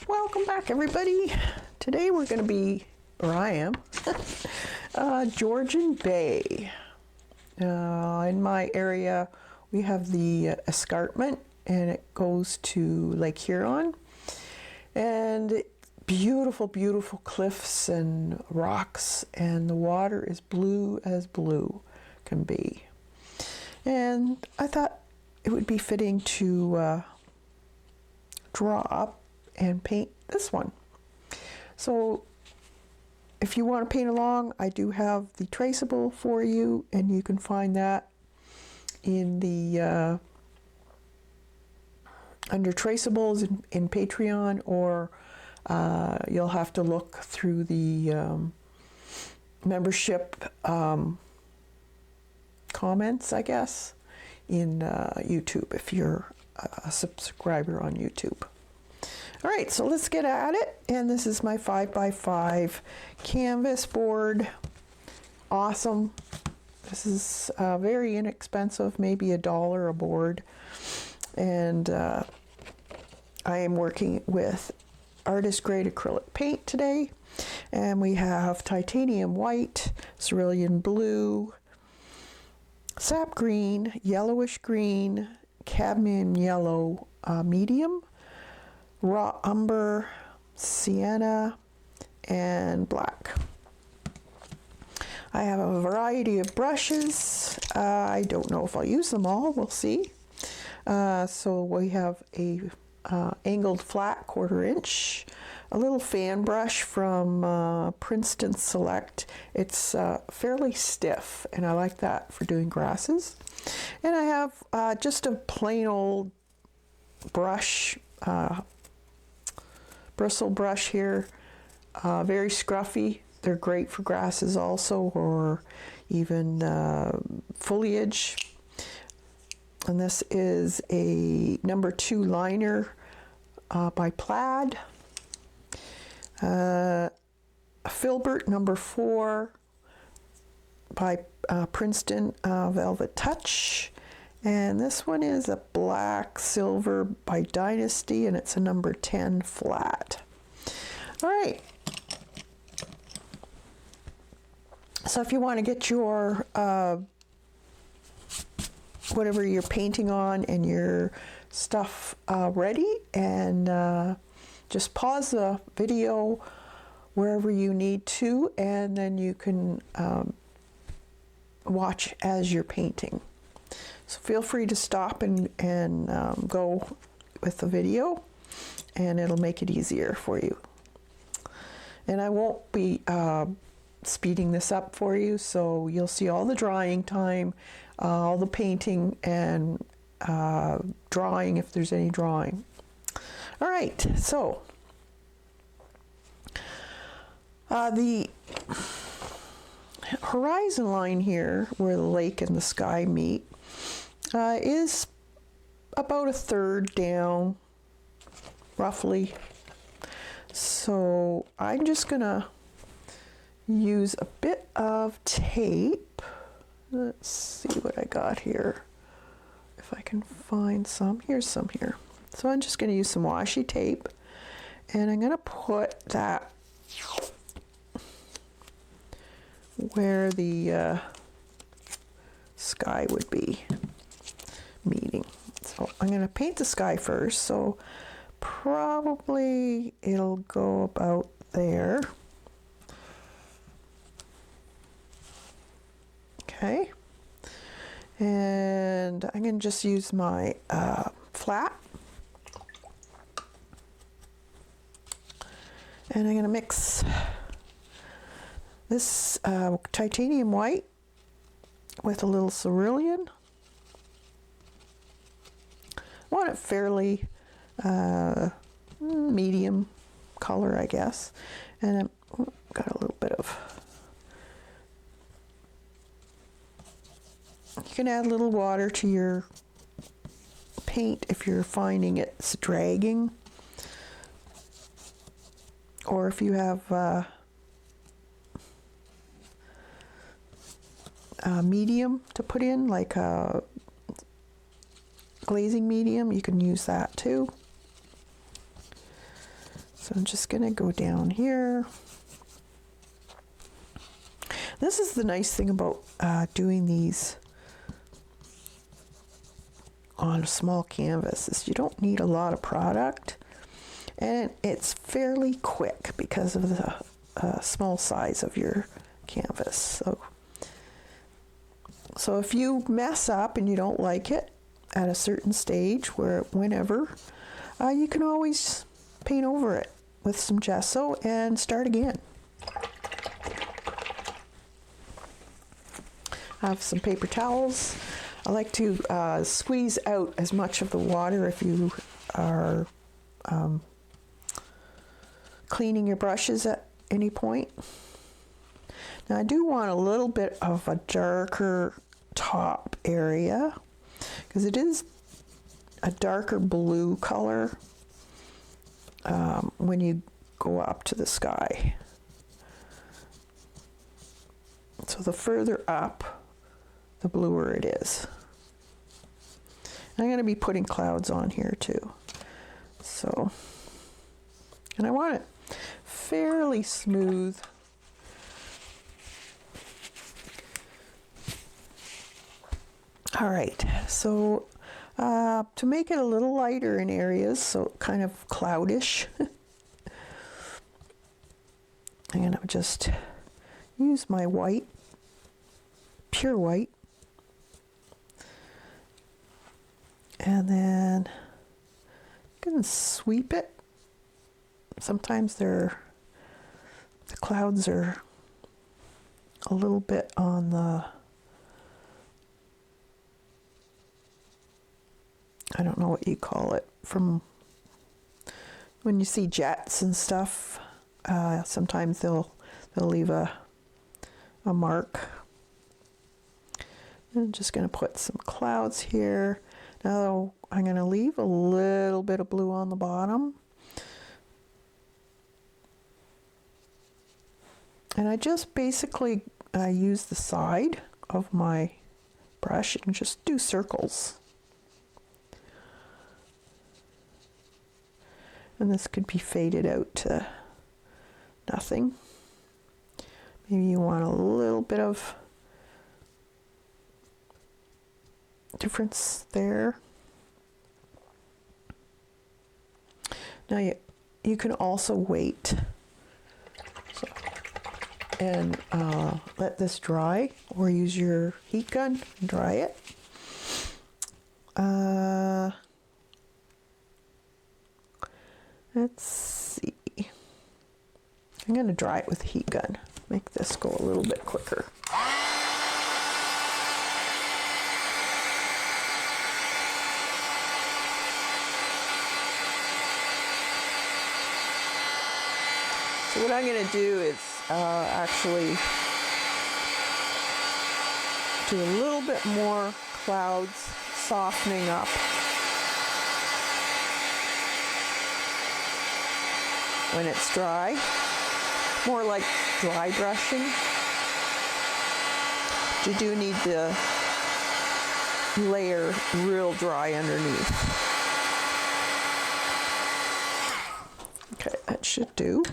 Welcome back, everybody. Today we're going to be, or I am, Georgian Bay. In my area, we have the escarpment, and it goes to Lake Huron. And beautiful, beautiful cliffs and rocks, and the water is blue as blue can be. And I thought it would be fitting to draw up and paint this one. So if you want to paint along, I do have the Traceable for you, and you can find that in the under Traceables in Patreon, or you'll have to look through the membership comments, I guess, in YouTube, if you're a subscriber on YouTube. All right, so let's get at it. And this is my 5x5 canvas board. Awesome. This is very inexpensive, maybe $1 a board. And I am working with artist grade acrylic paint today. And we have titanium white, cerulean blue, sap green, yellowish green, cadmium yellow medium, raw umber, sienna, and black. I have a variety of brushes. I don't know if I'll use them all, we'll see. So we have a angled flat 1/4 inch, a little fan brush from Princeton Select. It's fairly stiff, and I like that for doing grasses. And I have just a plain old brush, bristle brush here, very scruffy. They're great for grasses also, or even foliage. And this is a number 2 liner by Plaid. A Filbert number 4 by Princeton Velvet Touch. And this one is a black silver by Dynasty, and it's a number 10 flat. All right. So if you want to get your whatever you're painting on and your stuff ready, and just pause the video wherever you need to, and then you can watch as you're painting. So feel free to stop and go with the video, and it'll make it easier for you. And I won't be speeding this up for you, so you'll see all the drying time, all the painting, and drawing if there's any drawing. All right, so the horizon line here, where the lake and the sky meet, is about 1/3 down, roughly. So I'm just gonna use a bit of tape. Let's see what I got here. If I can find some. Here's some here. So I'm just gonna use some washi tape, and I'm gonna put that where the sky would be meeting. So I'm going to paint the sky first, so probably it'll go about there. Okay, and I'm going to just use my flat, and I'm going to mix this titanium white with a little cerulean. I want it fairly medium color, I guess. And I've got a little bit of, you can add a little water to your paint if you're finding it's dragging, or if you have medium to put in, like a glazing medium, you can use that too. So I'm just going to go down here. This is the nice thing about doing these on a small canvas is you don't need a lot of product, and it's fairly quick because of the small size of your canvas. So if you mess up and you don't like it at a certain stage, whenever, you can always paint over it with some gesso and start again. I have some paper towels. I like to squeeze out as much of the water if you are cleaning your brushes at any point. Now I do want a little bit of a darker top area because it is a darker blue color when you go up to the sky. So the further up, the bluer it is. I'm going to be putting clouds on here too. So, and I want it fairly smooth. All right, so to make it a little lighter in areas, so kind of cloudish, I'm going to just use my white, pure white, and then I'm going to sweep it. Sometimes the clouds are a little bit on the, I don't know what you call it, from when you see jets and stuff, sometimes they'll leave a mark. I'm just going to put some clouds here. Now I'm going to leave a little bit of blue on the bottom. And I just basically use the side of my brush and just do circles. And this could be faded out to nothing. Maybe you want a little bit of difference there. Now you can also wait and let this dry, or use your heat gun and dry it. Let's see. I'm going to dry it with a heat gun. Make this go a little bit quicker. So what I'm going to do is actually do a little bit more clouds, softening up. When it's dry, more like dry brushing. You do need the layer real dry underneath. Okay, that should do.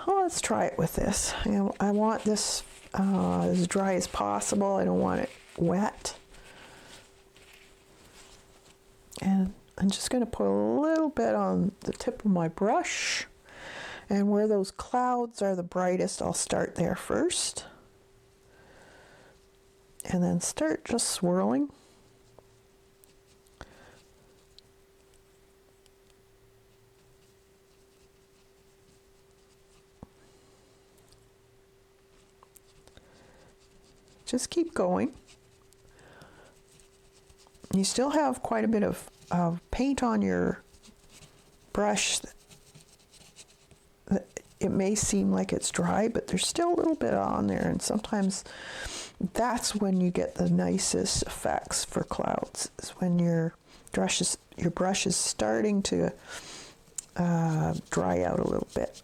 Let's try it with this. I want this as dry as possible. I don't want it wet. And I'm just going to put a little bit on the tip of my brush, and where those clouds are the brightest, I'll start there first, and then start just swirling. Just keep going. You still have quite a bit of paint on your brush. It may seem like it's dry, but there's still a little bit on there, and sometimes that's when you get the nicest effects for clouds, is when your brush is starting to dry out a little bit.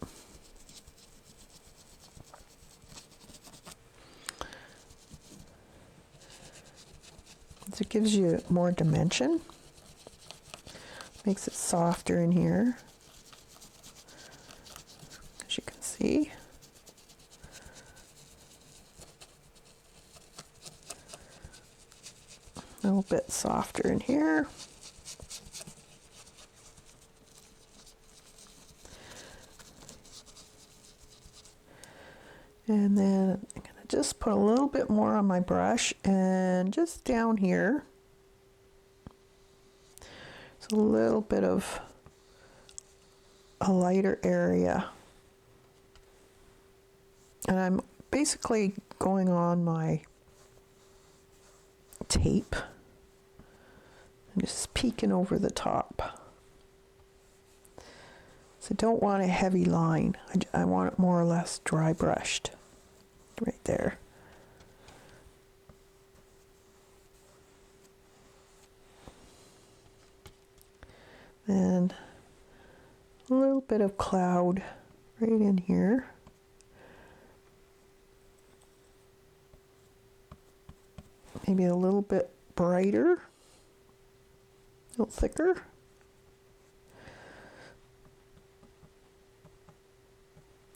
It gives you more dimension. Makes it softer in here, as you can see. A little bit softer in here. And then I'm going to just put a little bit more on my brush, and just down here, it's a little bit of a lighter area. And I'm basically going on my tape and just peeking over the top. So I don't want a heavy line. I want it more or less dry brushed right there. And a little bit of cloud right in here. Maybe a little bit brighter, a little thicker.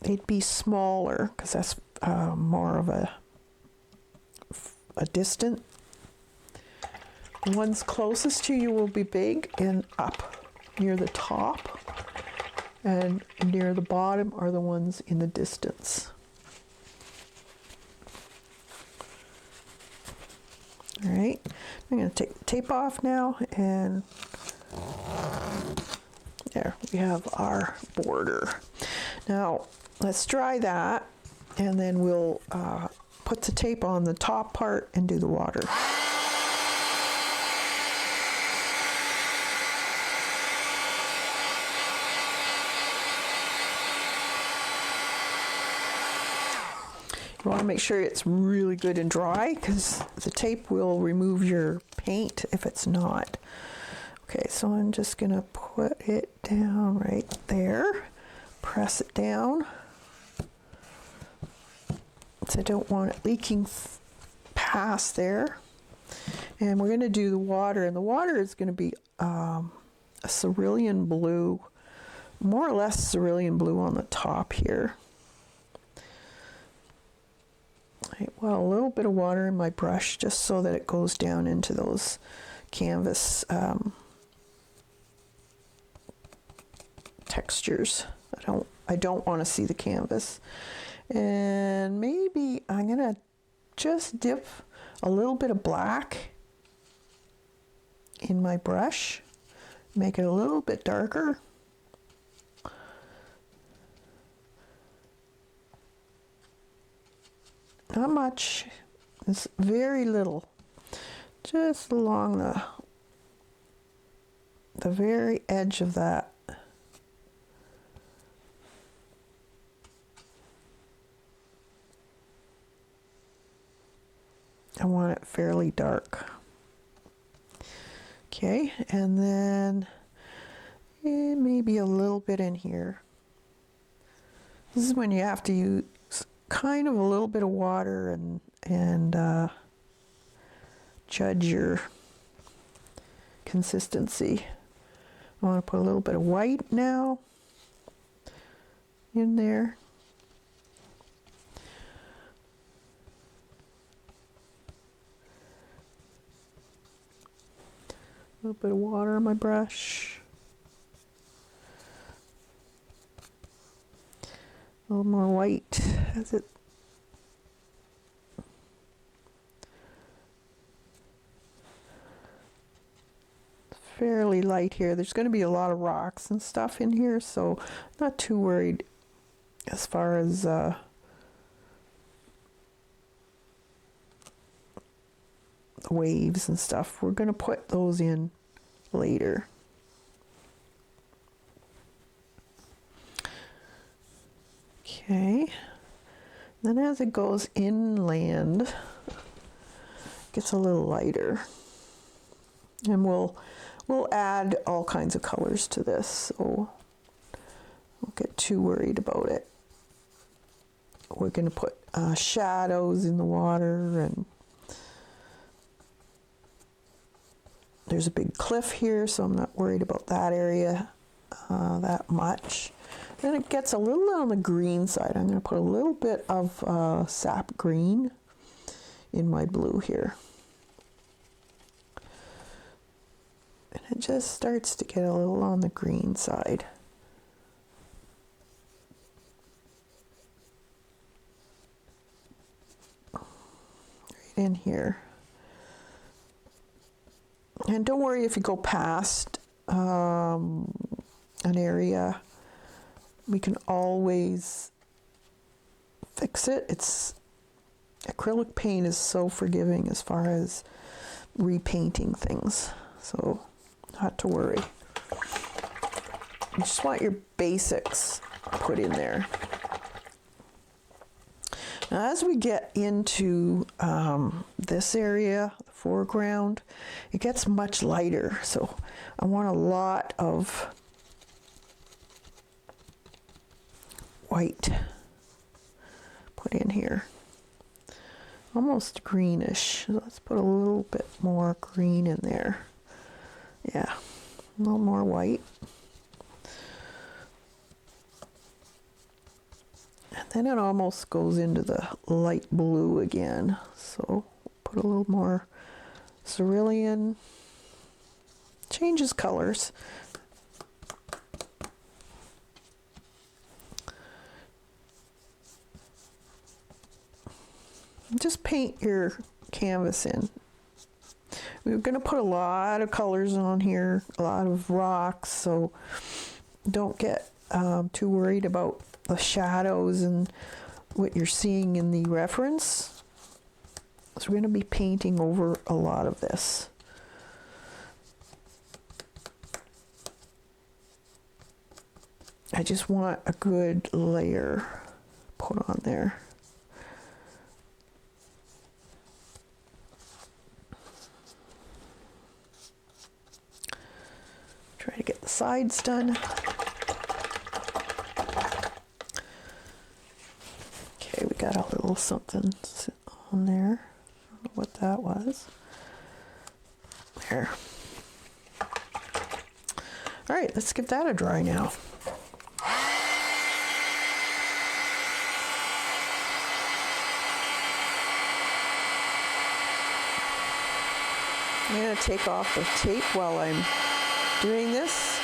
They'd be smaller because that's more of a distant. The ones closest to you will be big and up near the top, and near the bottom are the ones in the distance. All right, I'm going to take the tape off now, and there we have our border. Now let's dry that, and then we'll put the tape on the top part and do the water. You want to make sure it's really good and dry, because the tape will remove your paint if it's not. Okay, so I'm just going to put it down right there, press it down. So I don't want it leaking past there. And we're going to do the water, and the water is going to be a cerulean blue, more or less cerulean blue on the top here. Well, a little bit of water in my brush just so that it goes down into those canvas textures. I don't want to see the canvas. And maybe I'm gonna just dip a little bit of black in my brush, make it a little bit darker. Not much, it's very little, just along the very edge of that. I want it fairly dark. Okay, and then maybe a little bit in here. This is when you have to use kind of a little bit of water and judge your consistency. I want to put a little bit of white now in there. A little bit of water on my brush. A little more white as it fairly light here. There's going to be a lot of rocks and stuff in here, so not too worried as far as the waves and stuff. We're going to put those in later. Okay, then as it goes inland, it gets a little lighter, and we'll add all kinds of colors to this, so don't get too worried about it. We're going to put shadows in the water, and There's a big cliff here, so I'm not worried about that area that much. Then it gets a little on the green side. I'm going to put a little bit of sap green in my blue here. And it just starts to get a little on the green side. Right in here. And don't worry if you go past an area. We can always fix it. Acrylic paint is so forgiving as far as repainting things. So not to worry. You just want your basics put in there. Now, as we get into this area, the foreground, it gets much lighter. So I want a lot of white put in here. Almost greenish. Let's put a little bit more green in there. Yeah, a little more white. And then it almost goes into the light blue again. So put a little more cerulean. Changes colors. Just paint your canvas in. We're going to put a lot of colors on here, a lot of rocks, so don't get too worried about the shadows and what you're seeing in the reference. So we're going to be painting over a lot of this. I just want a good layer put on there. Try to get the sides done. Okay, we got a little something on there. I don't know what that was. There. All right, let's give that a dry now. I'm going to take off the tape while I'm doing this.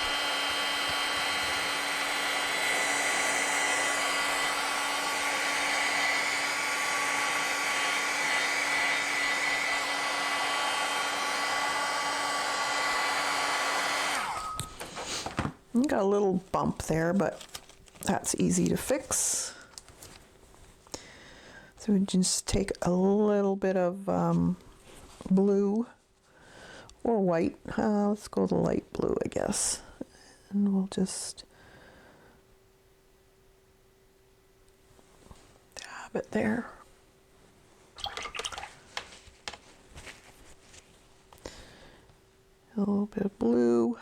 Got a little bump there, but that's easy to fix. So we just take a little bit of blue or white. Let's go the light blue, I guess. And we'll just dab it there. A little bit of blue.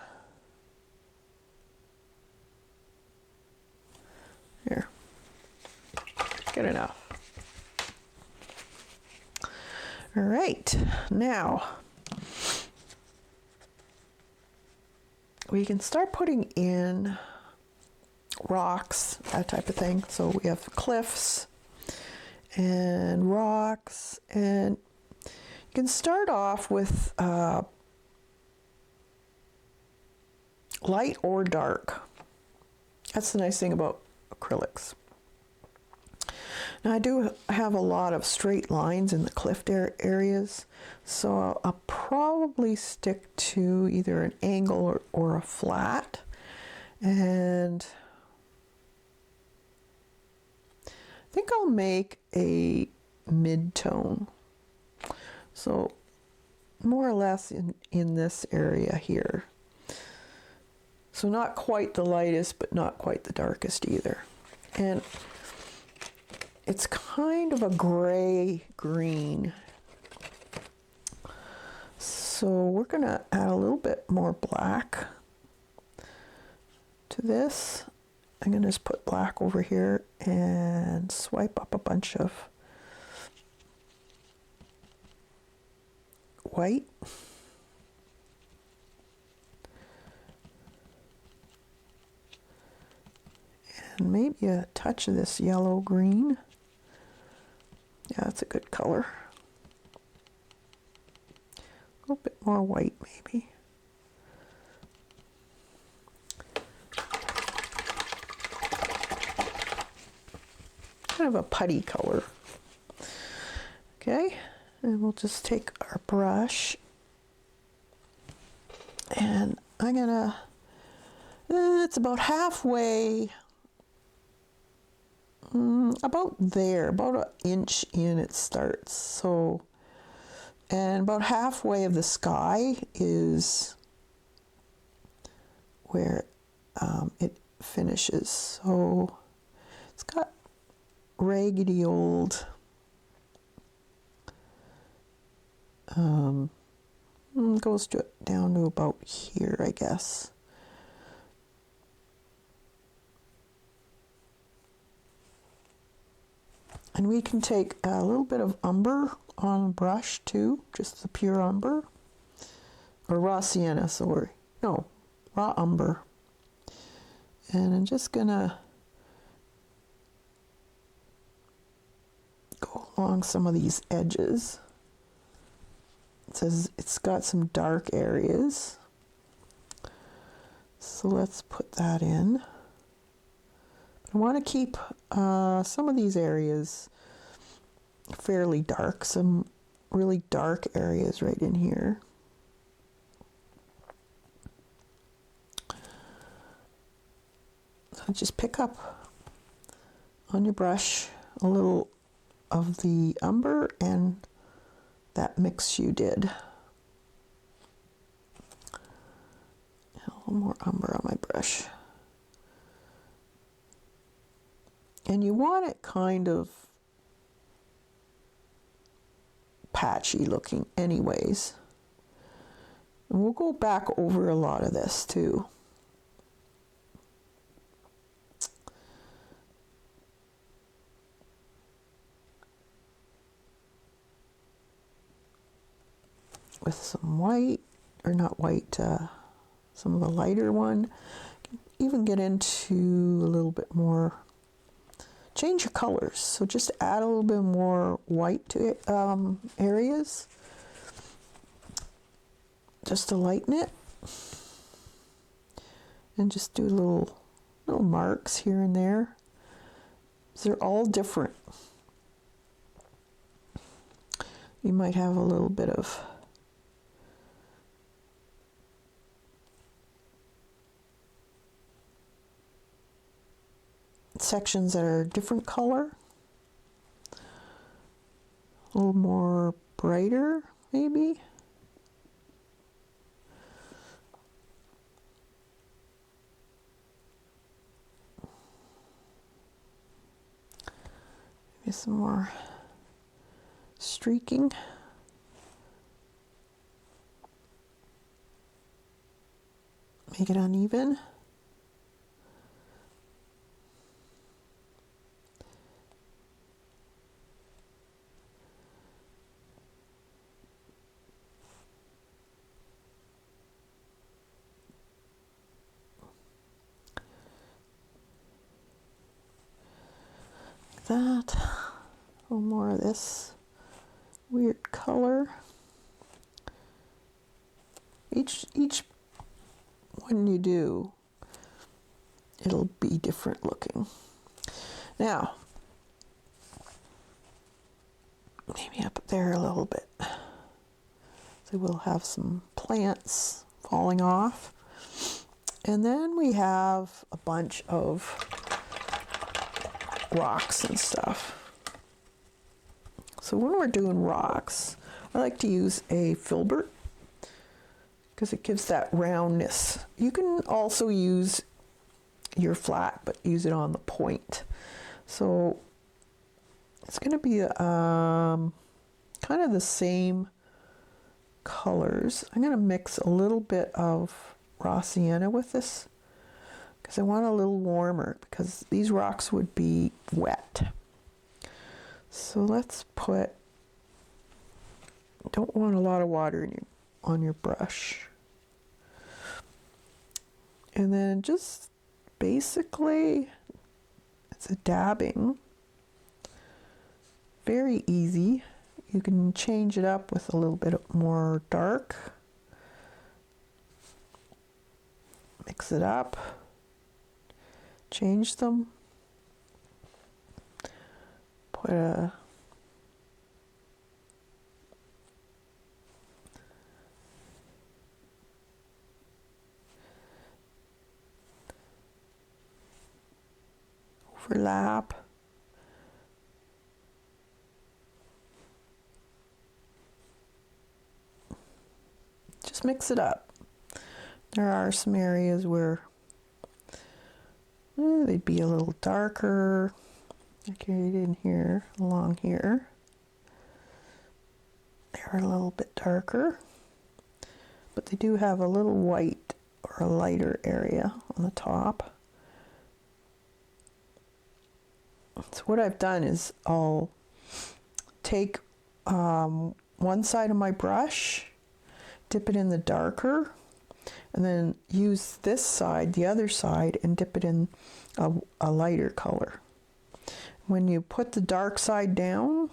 Here. Good enough. All right, now we can start putting in rocks, that type of thing. So we have cliffs and rocks, and you can start off with light or dark. That's the nice thing about acrylics. Now I do have a lot of straight lines in the cliff areas, so I'll probably stick to either an angle or a flat. And I think I'll make a mid-tone. So more or less in this area here. So not quite the lightest, but not quite the darkest either. And it's kind of a gray green. So we're gonna add a little bit more black to this. I'm gonna just put black over here and swipe up a bunch of white. And maybe a touch of this yellow green. Yeah, that's a good color. A little bit more white, maybe. Kind of a putty color. Okay, and we'll just take our brush, and I'm gonna, it's about halfway, about there, about an inch in it starts. So, and about halfway of the sky is where it finishes. So it's got raggedy old goes down to about here, I guess. And we can take a little bit of umber on a brush too, just the pure umber, or raw sienna, sorry. No, raw umber. And I'm just gonna go along some of these edges. It says it's got some dark areas. So let's put that in. I want to keep some of these areas fairly dark, some really dark areas right in here. So just pick up on your brush a little of the umber and that mix you did. A little more umber on my brush. And you want it kind of patchy looking anyways. And we'll go back over a lot of this too. With some white, or not white, some of the lighter one. Even get into a little bit more, change your colors. So just add a little bit more white to areas, just to lighten it. And just do little marks here and there. They're all different. You might have a little bit of sections that are different color, a little more brighter maybe. Maybe some more streaking. Make it uneven. That, a little more of this weird color. Each one you do, it'll be different looking. Now, maybe up there a little bit. So we'll have some plants falling off. And then we have a bunch of rocks and stuff. So when we're doing rocks, I like to use a filbert because it gives that roundness. You can also use your flat, but use it on the point. So it's going to be kind of the same colors. I'm going to mix a little bit of raw sienna with this because I want a little warmer, because these rocks would be wet. So let's put, don't want a lot of water on your brush. And then just basically It's a dabbing. Very easy. You can change it up with a little bit more dark. Mix it up. Change them. Put a overlap. Just mix it up. There are some areas where they'd be a little darker, like right in here, along here. They're a little bit darker, but they do have a little white or a lighter area on the top. So what I've done is I'll take one side of my brush, dip it in the darker, and then use this side, the other side, and dip it in a lighter color. When you put the dark side down,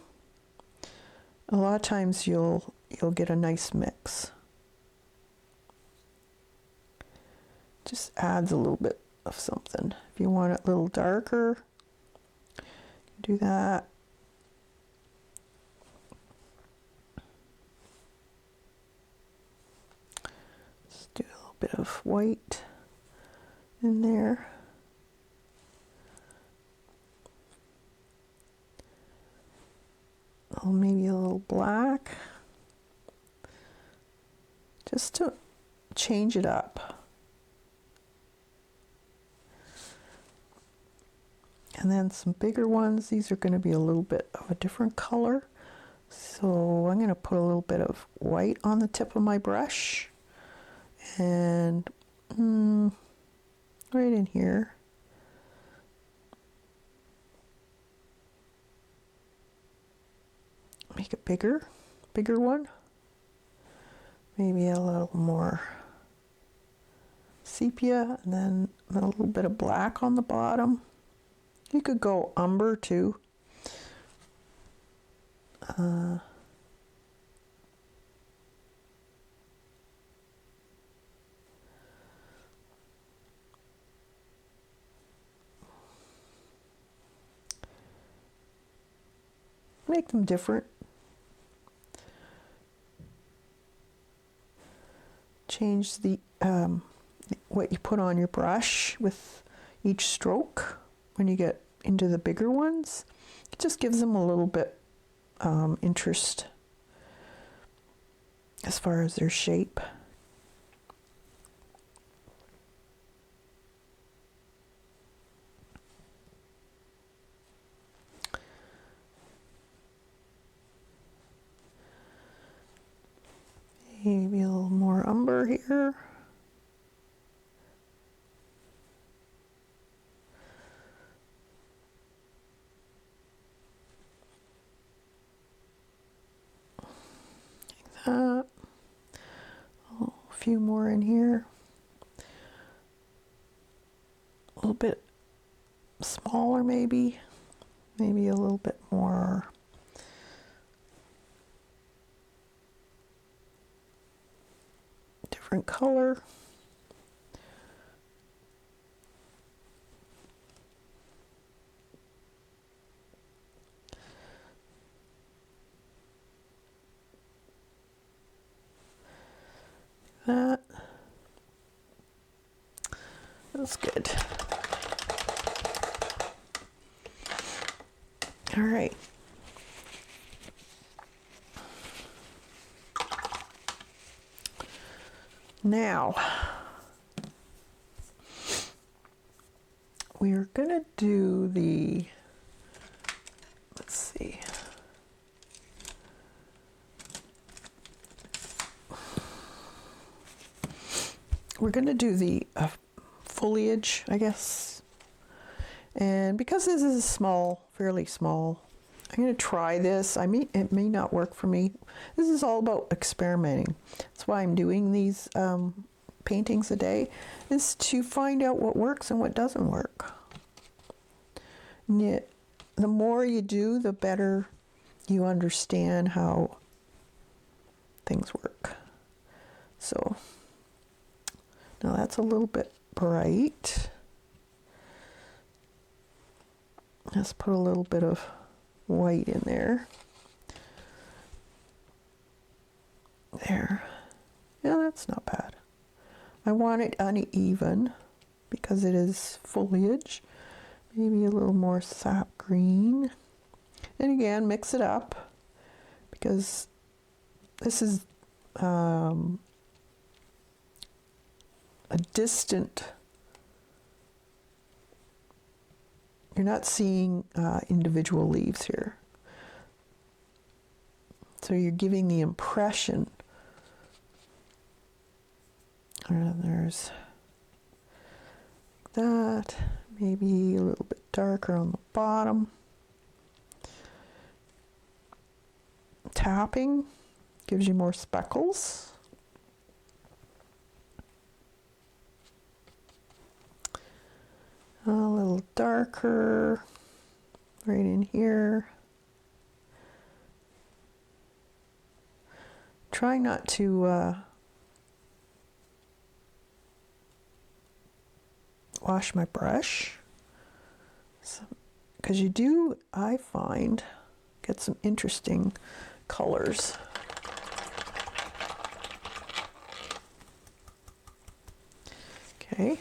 a lot of times you'll get a nice mix. Just adds a little bit of something. If you want it a little darker, do that. Just do a little bit of white in there. Oh, maybe a little black. Just to change it up. And then some bigger ones. These are going to be a little bit of a different color. So I'm going to put a little bit of white on the tip of my brush. And right in here. Make a bigger one. Maybe a little more sepia, and then a little bit of black on the bottom. You could go umber too. Make them different. Change the what you put on your brush with each stroke when you get into the bigger ones. It just gives them a little bit interest as far as their shape. Maybe a little more umber here. Like that. Oh, a few more in here. A little bit smaller maybe. Maybe a little bit more. Different color. That's good. All right. Now, we're going to do the, let's see. We're going to do the foliage, I guess. And because this is small, fairly small, I'm going to try this. It may not work for me. This is all about experimenting. That's why I'm doing these paintings a day, is to find out what works and what doesn't work. The more you do, the better you understand how things work. So now that's a little bit bright. Let's put a little bit of white in there. There. Yeah, that's not bad. I want it uneven because it is foliage. Maybe a little more sap green. And again, mix it up because this is a distant. You're not seeing individual leaves here. So you're giving the impression. There's that. Maybe a little bit darker on the bottom. Tapping gives you more speckles. A little darker right in here. Try not to wash my brush, because you do, I find, get some interesting colors. Okay,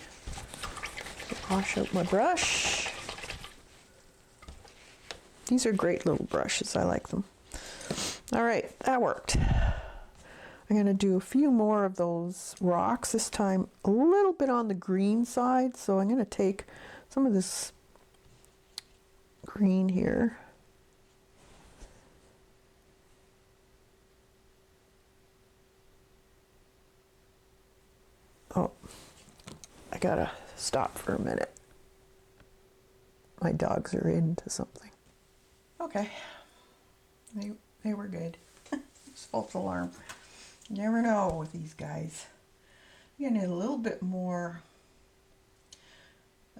wash out my brush. These are great little brushes, I like them. All right, that worked. I'm going to do a few more of those rocks, this time a little bit on the green side. So I'm going to take some of this green here. Oh, I got to stop for a minute. My dogs are into something. Okay, they were good. It's false alarm. You never know with these guys. You need a little bit more,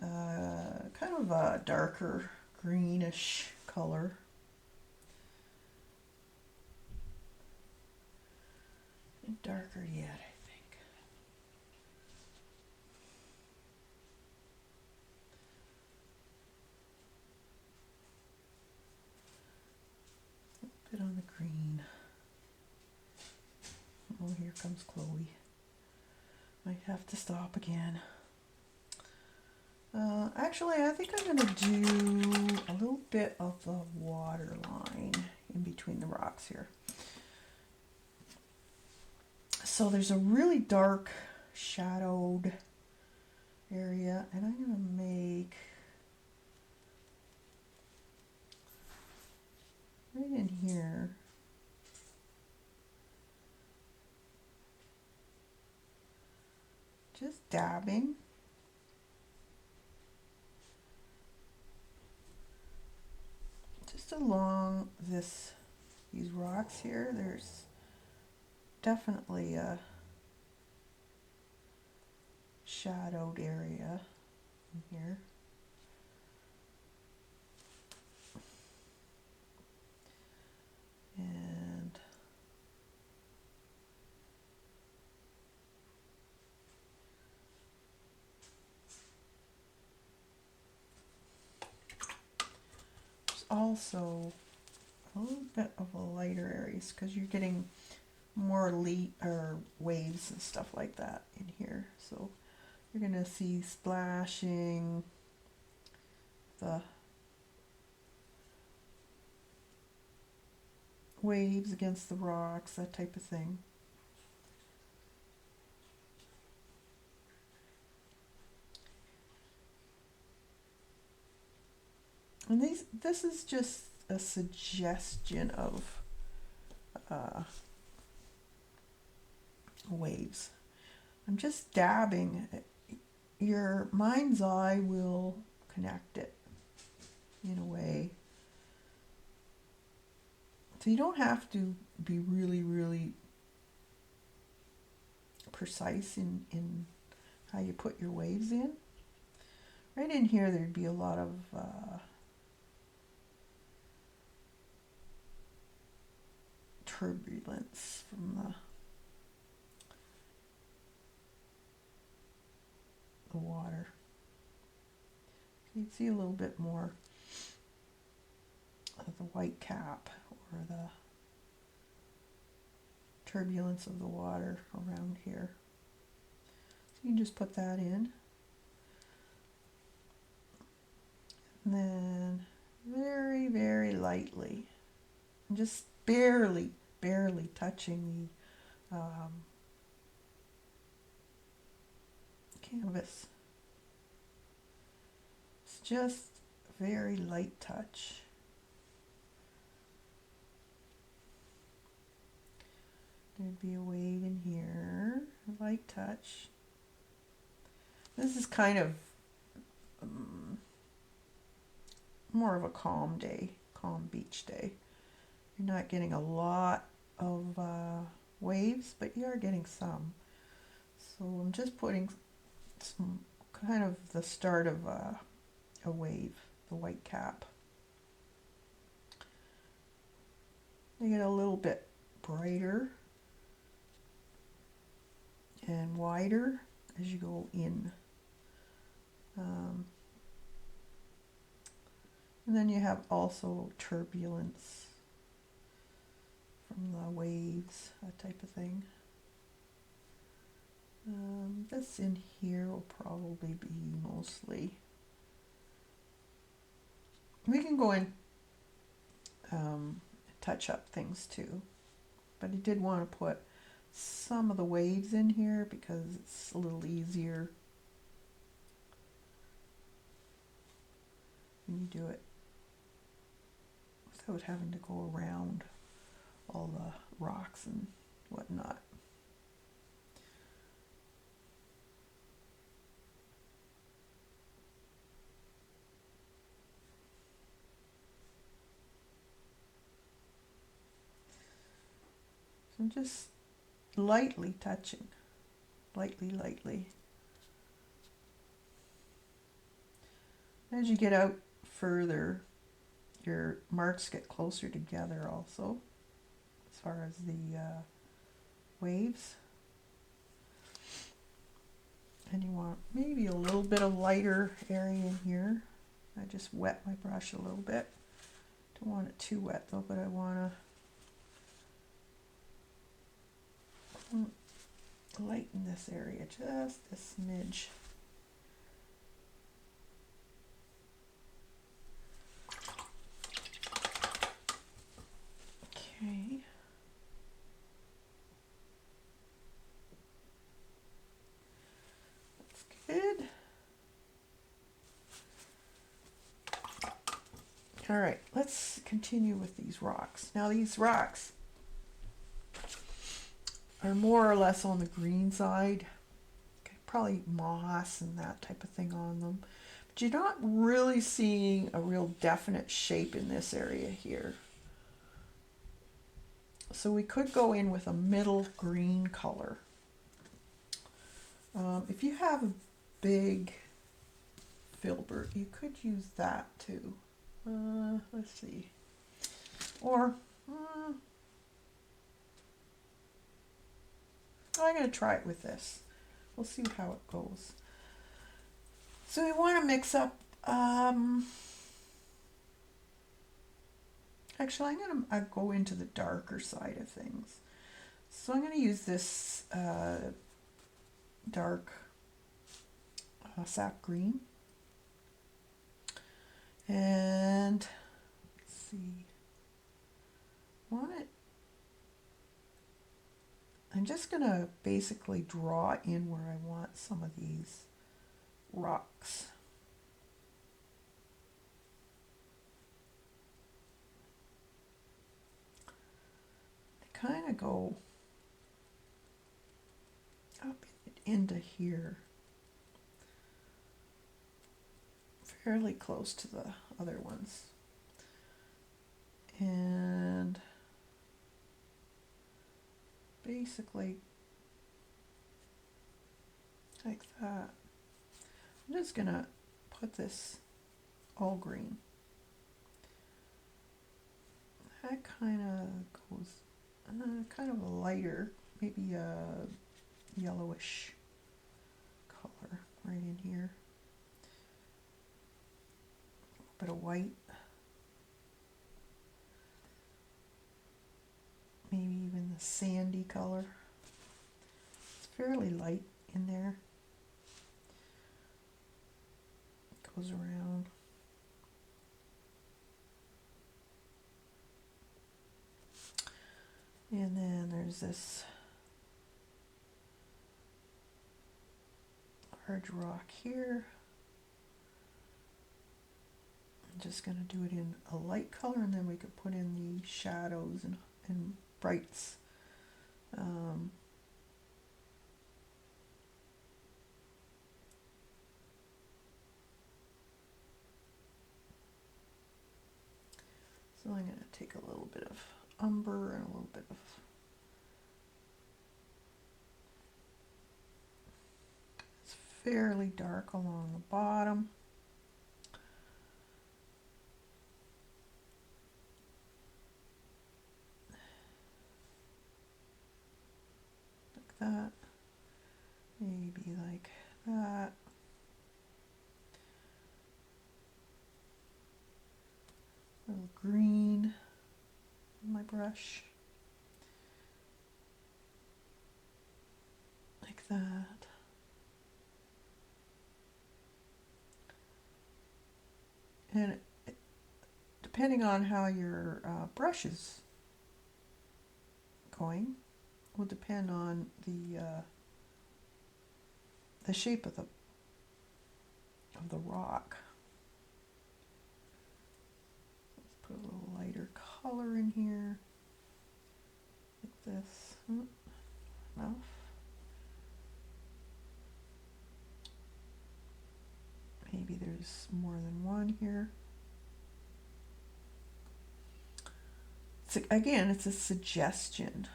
kind of a darker greenish color. And darker yet, I think. A bit on the green. Oh, here comes Chloe. Might have to stop again. Actually, I think I'm going to do a little bit of the water line in between the rocks here. So there's a really dark shadowed area, and I'm going to make right in here. Just dabbing. Just along these rocks here, there's definitely a shadowed area in here. And there's also a little bit of a lighter areas because you're getting more waves and stuff like that in here. So you're gonna see splashing, the waves against the rocks, that type of thing. And this is just a suggestion of waves. I'm just dabbing. Your mind's eye will connect it in a way. So you don't have to be really, really precise in how you put your waves in. Right in here, there'd be a lot of turbulence from the water. You can see a little bit more of the white cap or the turbulence of the water around here. So you can just put that in. And then very, very lightly, just barely touching the canvas. It's just a very light touch. There'd be a wave in here, a light touch. This is kind of more of a calm day, calm beach day. You're not getting a lot of waves, but you are getting some. So I'm just putting some kind of the start of a wave, the white cap. They get a little bit brighter and wider as you go in. And then you have also turbulence from the waves, that type of thing. This in here will probably be mostly. We can go in touch up things too, but I did want to put some of the waves in here because it's a little easier when you do it without having to go around all the rocks and whatnot. So I'm just lightly touching, lightly. As you get out further, your marks get closer together also, as far as the waves. And you want maybe a little bit of lighter area in here. I just wet my brush a little bit. Don't want it too wet though, but I want to lighten this area just a smidge. Okay. That's good. All right, let's continue with these rocks. Now these rocks are more or less on the green side. Okay, probably moss and that type of thing on them. But you're not really seeing a real definite shape in this area here. So we could go in with a middle green color. If you have a big filbert, you could use that too. Let's see. Or I'm going to try it with this. We'll see how it goes. So we want to mix up. Actually, I'm going to go into the darker side of things. So I'm going to use this dark sap green. And let's see. I'm just going to basically draw in where I want some of these rocks. They kind of go up into here, fairly close to the other ones. And basically like that. I'm just gonna put this all green. That kind of goes kind of a lighter, maybe a yellowish color right in here. A bit of white. Maybe even the sandy color. It's fairly light in there. Goes around. And then there's this large rock here. I'm just going to do it in a light color, and then we could put in the shadows and brights. So I'm going to take a little bit of umber and a little bit of it's fairly dark along the bottom. Like that. Maybe like that. A little green on my brush. Like that. And depending on how your brush is going, will depend on the shape of the rock. Let's put a little lighter color in here, like this. Enough. Maybe there's more than one here. Again, it's a suggestion.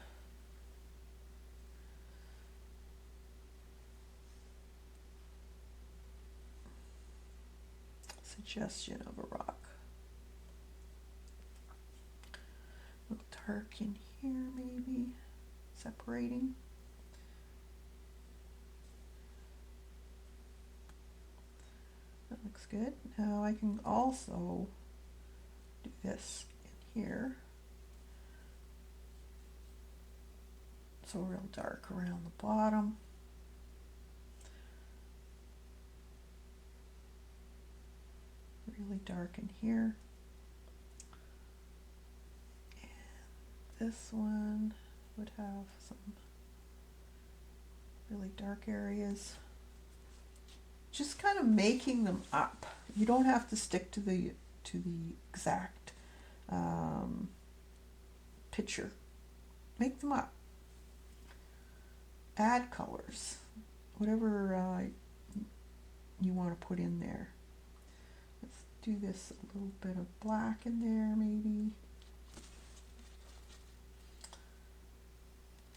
Suggestion of a rock. A little dark in here, maybe separating. That looks good. Now I can also do this in here. So real dark around the bottom. Really dark in here. And this one would have some really dark areas. Just kind of making them up. You don't have to stick to the exact picture. Make them up. Add colors, whatever you want to put in there. Let's do this a little bit of black in there, maybe.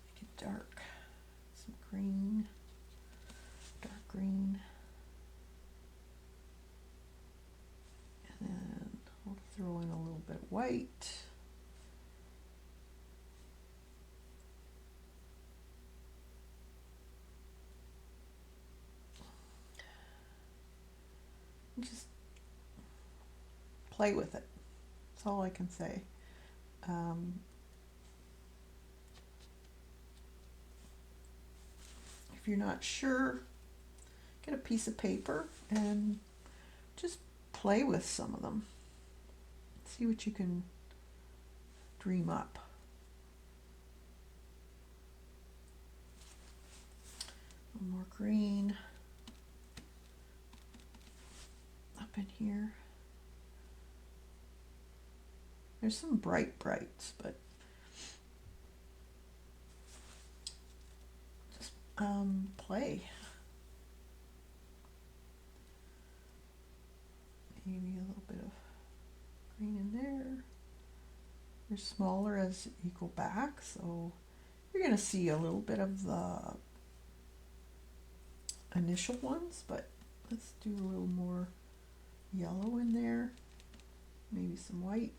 Make it dark. Some green, dark green. And then I'll throw in a little bit of white. Just play with it. That's all I can say. If you're not sure, get a piece of paper and just play with some of them. See what you can dream up. A little more green up in here. There's some brights, but just play. Maybe a little bit of green in there. They're smaller as you go back, so you're going to see a little bit of the initial ones, but let's do a little more yellow in there, maybe some white.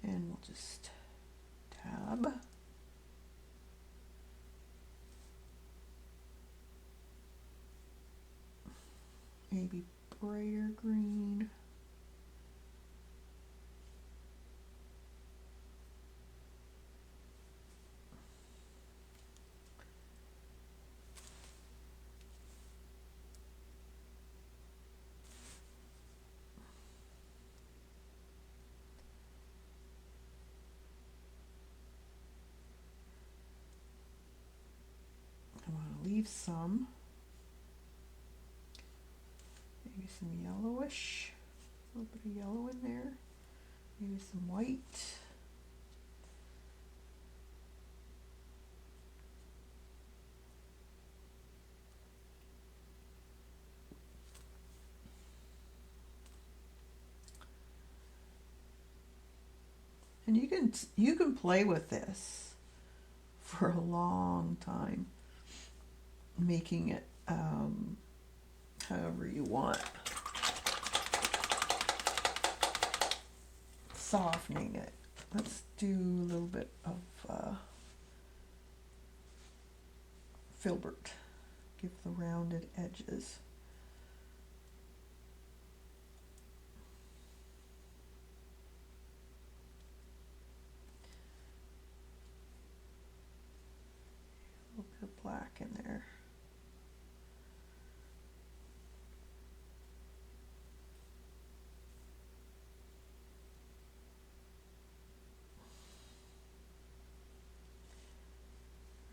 And we'll just tab. Maybe brighter green. I want to leave some, maybe some yellowish, a little bit of yellow in there, maybe some white. And you can play with this for a long time, making it however you want, softening it. Let's do a little bit of filbert, give the rounded edges. A little bit of black in there.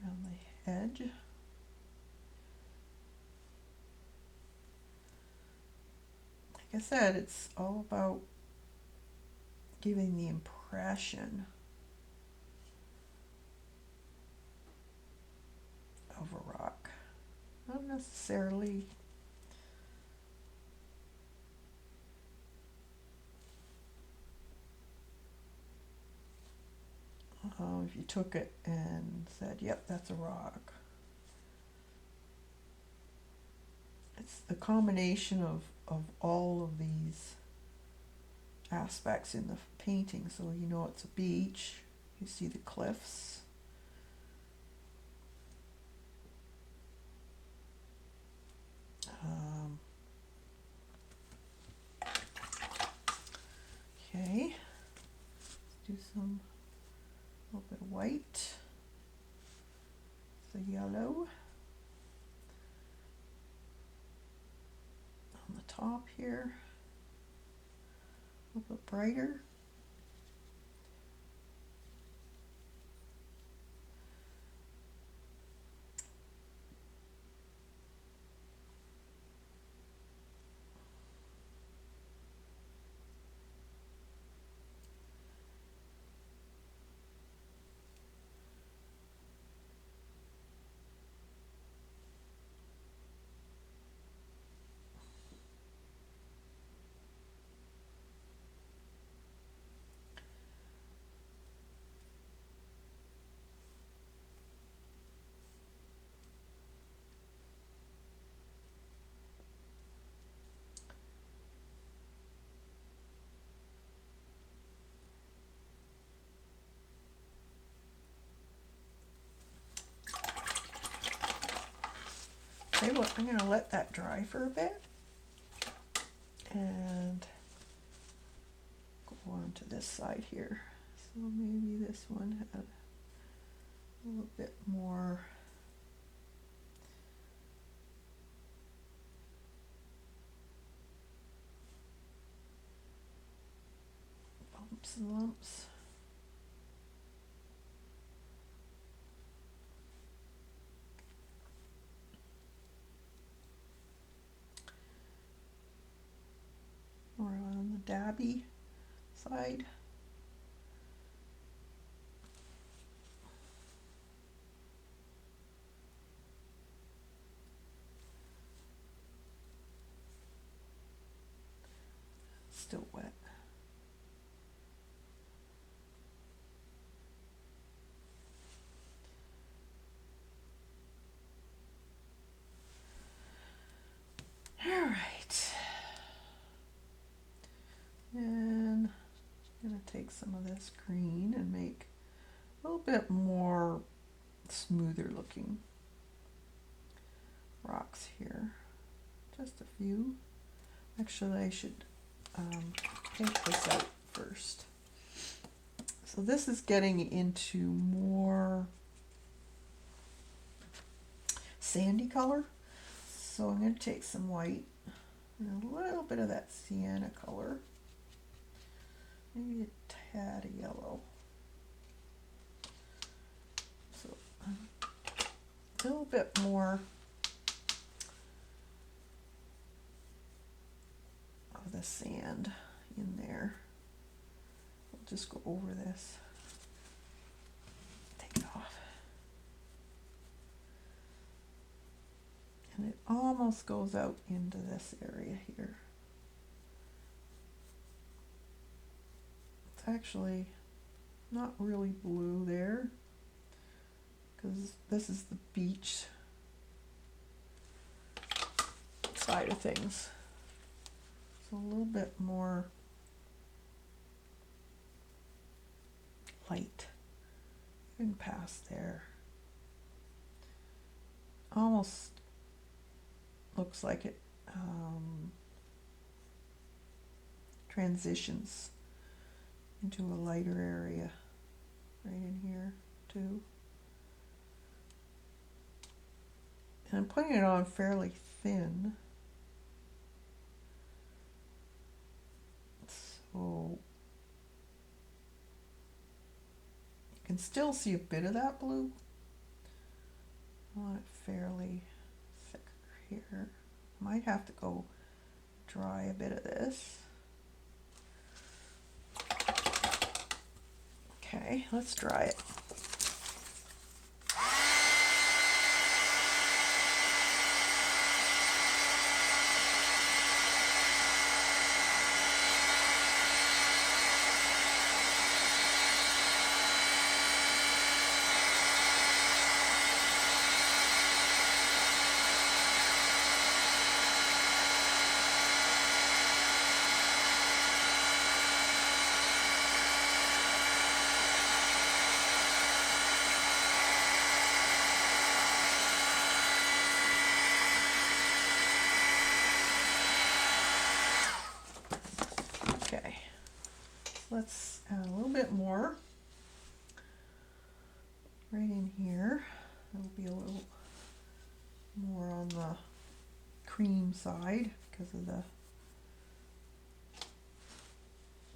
Around the edge. Like I said, it's all about giving the impression of a rock. Not necessarily if you took it and said, yep, that's a rock. It's the combination of all of these aspects in the painting. So you know it's a beach, you see the cliffs. Okay, let's do some, a little bit of white, the yellow on the top here, a little bit brighter. Okay, well, I'm going to let that dry for a bit and go on to this side here. So maybe this one had a little bit more bumps and lumps. Or on the dabby side. Still wet. All right. And I'm going to take some of this green and make a little bit more smoother looking rocks here. Just a few. Actually, I should paint this out first. So this is getting into more sandy color. So I'm going to take some white and a little bit of that sienna color. Maybe a tad of yellow. So a little bit more of the sand in there. We'll just go over this. Take it off. And it almost goes out into this area here. It's actually not really blue there because this is the beach side of things. So a little bit more light, even past there. Almost looks like it transitions into a lighter area right in here too. And I'm putting it on fairly thin. So you can still see a bit of that blue. I want it fairly thick here. Might have to go dry a bit of this. Okay, let's dry it. Let's add a little bit more right in here. It'll be a little more on the cream side because of the,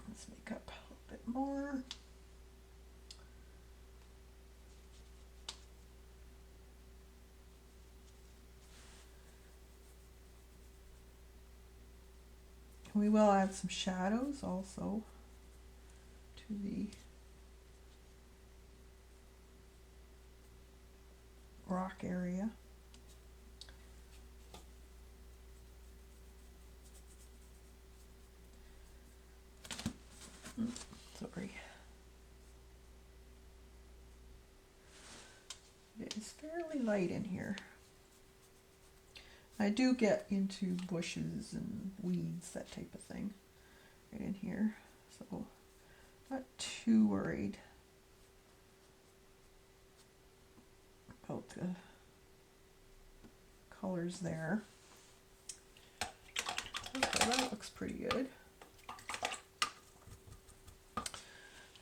let's make up a little bit more. And we will add some shadows also to the rock area. Sorry. It is fairly light in here. I do get into bushes and weeds, that type of thing, right in here. So not too worried about the colors there. Okay, that looks pretty good.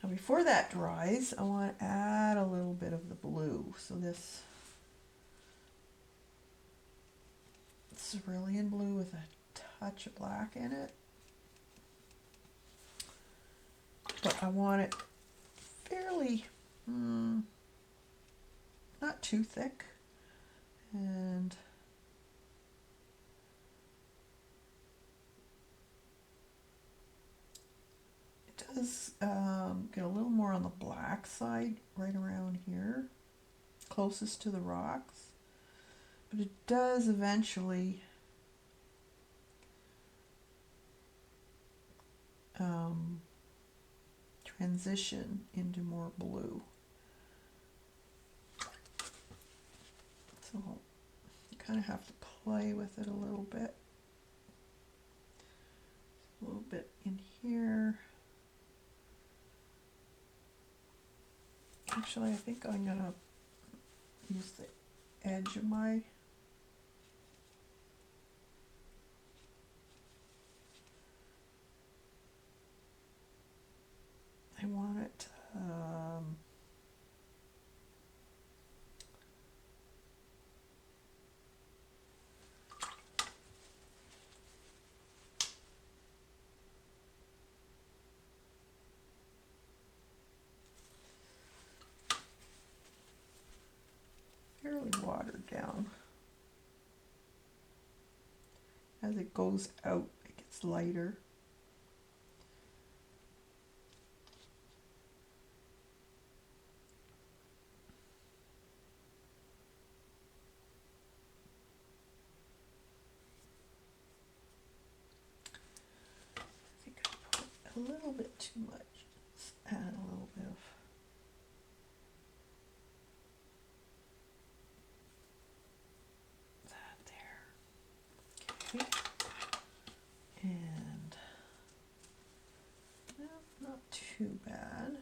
Now before that dries, I want to add a little bit of the blue. So this cerulean blue with a touch of black in it. But I want it fairly, not too thick. And it does get a little more on the black side right around here, closest to the rocks. But it does eventually transition into more blue. So you kind of have to play with it a little bit. A little bit in here. Actually, I think I'm gonna use the edge of my I want it fairly watered down. As it goes out, it gets lighter. I think I put a little bit too much. Let's add a little bit of that there. Okay. And no, not too bad.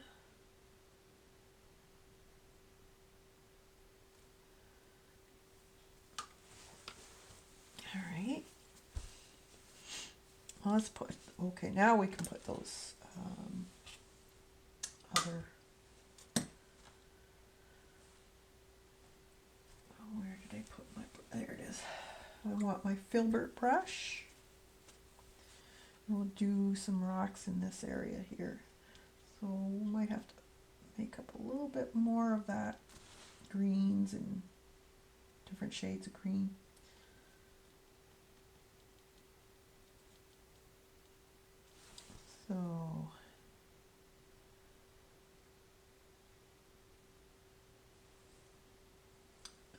All right. Well, let's put, okay, now we can put those other, oh, where did I put my, there it is. I want my filbert brush. We'll do some rocks in this area here. So we might have to make up a little bit more of that greens and different shades of green. So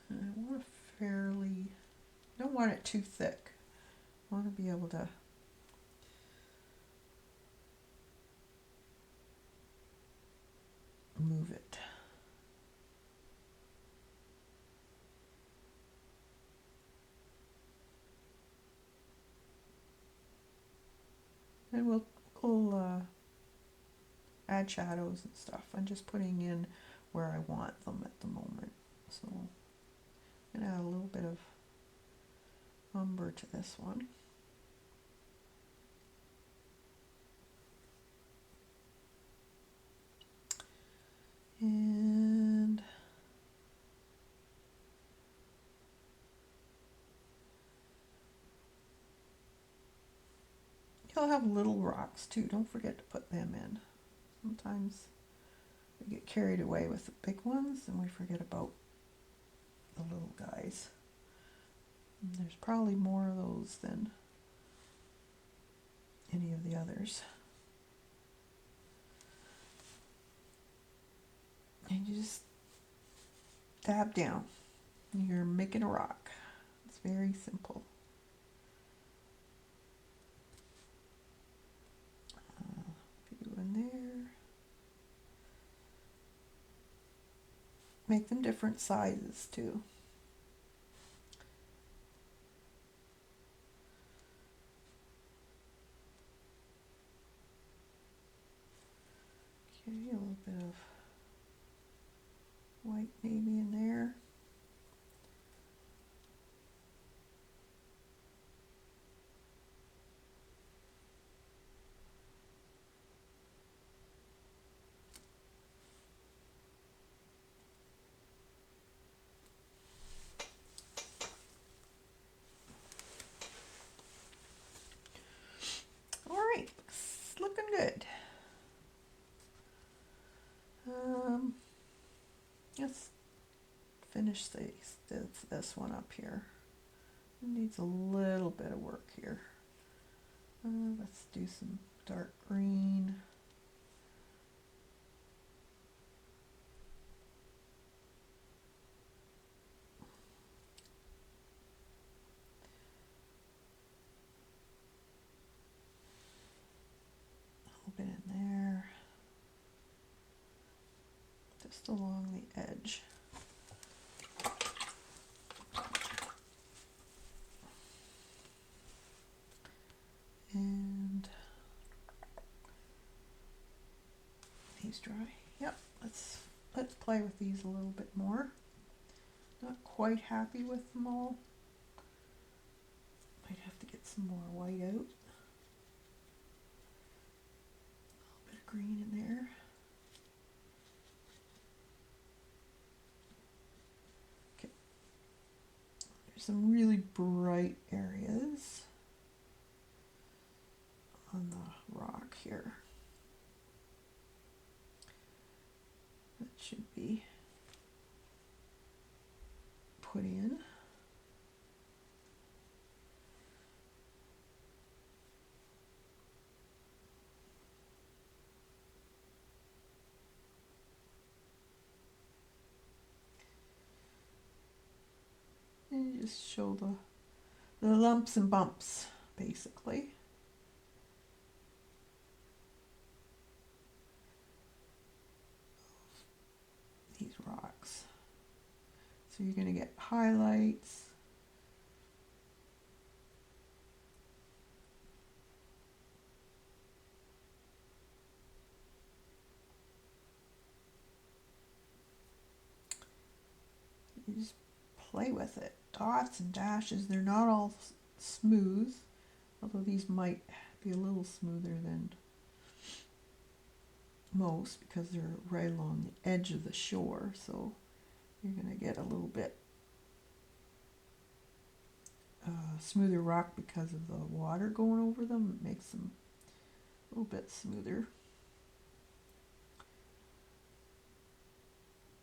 I want a fairly, don't want it too thick. I want to be able to move it. And we'll add shadows and stuff. I'm just putting in where I want them at the moment. So I'm going to add a little bit of umber to this one. And you'll have little rocks too. Don't forget to put them in. Sometimes we get carried away with the big ones and we forget about the little guys. And there's probably more of those than any of the others. And you just dab down. You're making a rock. It's very simple. A few in there. Make them different sizes too. Okay, a little bit of white maybe in there. All right, looking good. Let's finish this one up here. It needs a little bit of work here. Let's do some dark green. A little bit in there. Just along the edge. And these dry. Yep, let's let's play with these a little bit more. Not quite happy with them all. Might have to get some more white out. A little bit of green in there. Okay. There's some really bright areas on the rock here. That should be put in. And you just show the lumps and bumps, basically. These rocks. So you're going to get highlights. You just play with it. Dots and dashes, they're not all smooth, although these might be a little smoother than most because they're right along the edge of the shore, so you're going to get a little bit smoother rock because of the water going over them. It makes them a little bit smoother.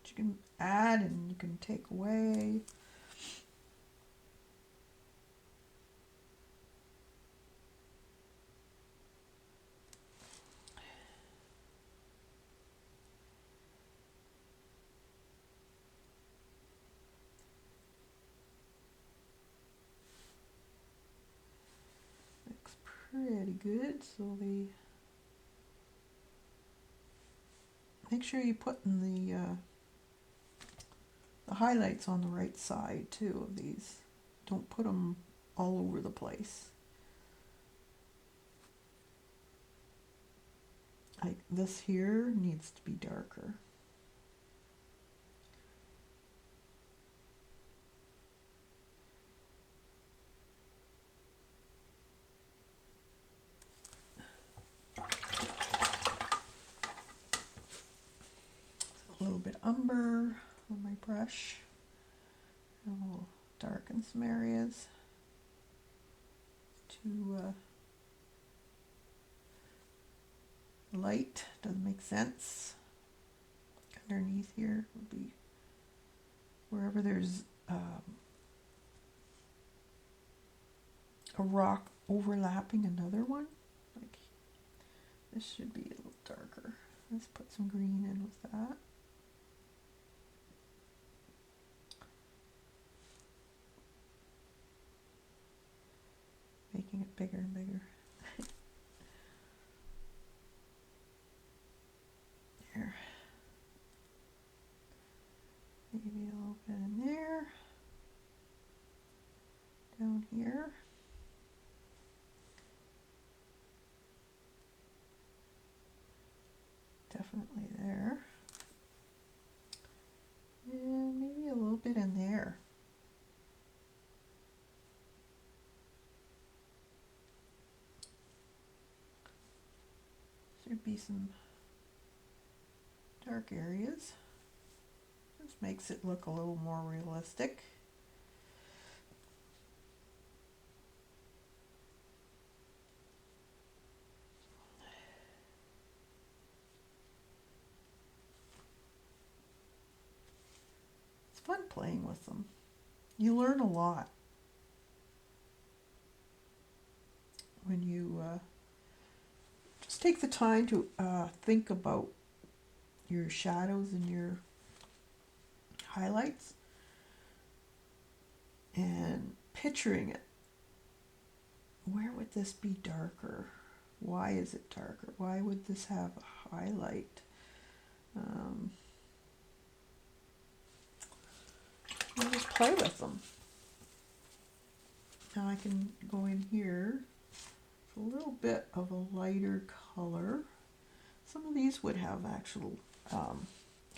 But you can add and you can take away. Looks pretty good, so make sure you put in the highlights on the right side too of these. Don't put them all over the place. Like this here needs to be darker. A little bit umber on my brush. And we'll darken some areas to light. Doesn't make sense. Underneath here would be wherever there's a rock overlapping another one. Like this should be a little darker. Let's put some green in with that. Making it bigger and bigger. There. Maybe a little bit in there. Down here. Definitely there. And maybe a little bit in there. Should be some dark areas. Just makes it look a little more realistic. It's fun playing with them. You learn a lot when you just take the time to think about your shadows and your highlights and picturing it. Where would this be darker? Why is it darker? Why would this have a highlight? You just play with them. Now I can go in here with a little bit of a lighter color. Some of these would have actual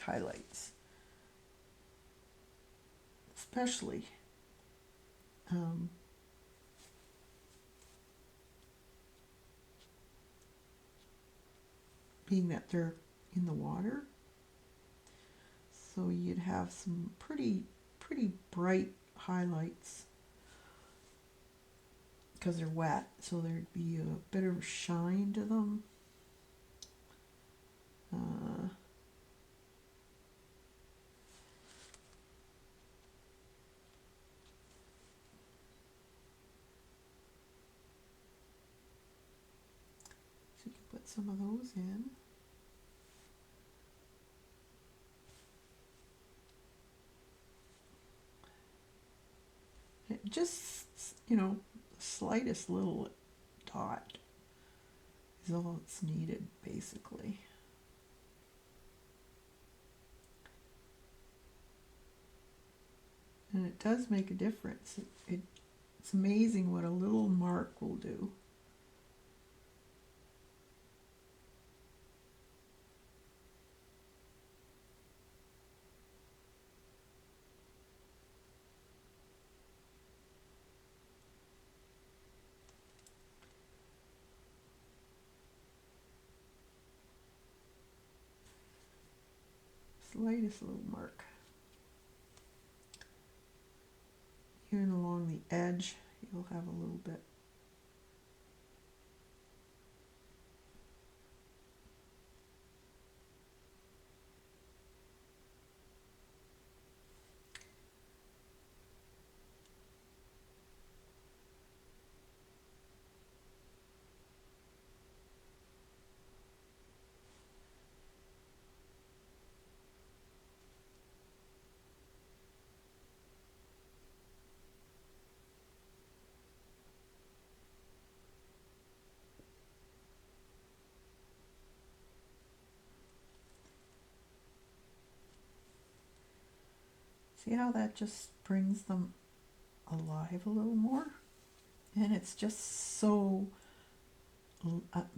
highlights, especially being that they're in the water. So you'd have some pretty bright highlights because they're wet, so there'd be a bit of shine to them. So you can put some of those in. It just, you know, the slightest little dot is all that's needed, basically. And it does make a difference. It's amazing what a little mark will do. Slightest little mark. Even along the edge, you'll have a little bit. See how that just brings them alive a little more? And it's just so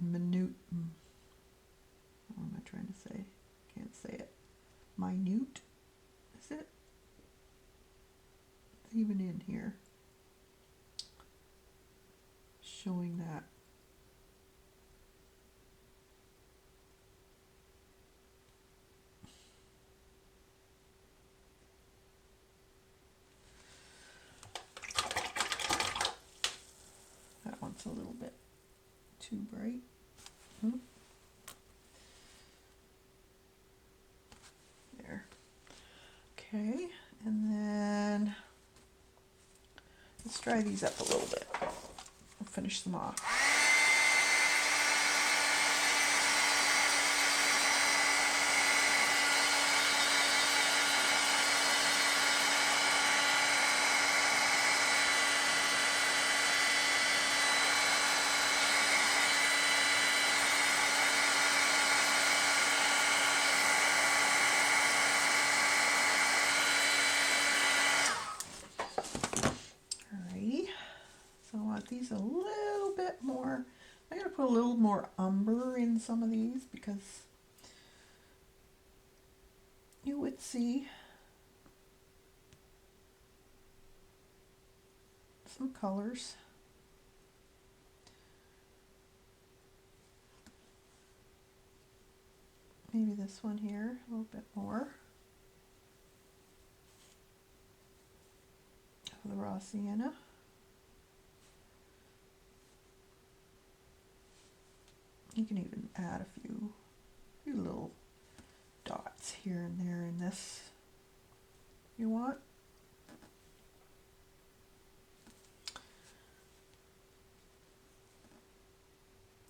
minute. What am I trying to say? Can't say it. Minute? Is it? It's even in here. Showing that. That one's a little bit too bright. There. Okay, and then let's dry these up a little bit. We'll finish them off. These a little bit more. I'm going to put a little more umber in some of these because you would see some colors. Maybe this one here a little bit more of the raw sienna. You can even add a few little dots here and there in this if you want.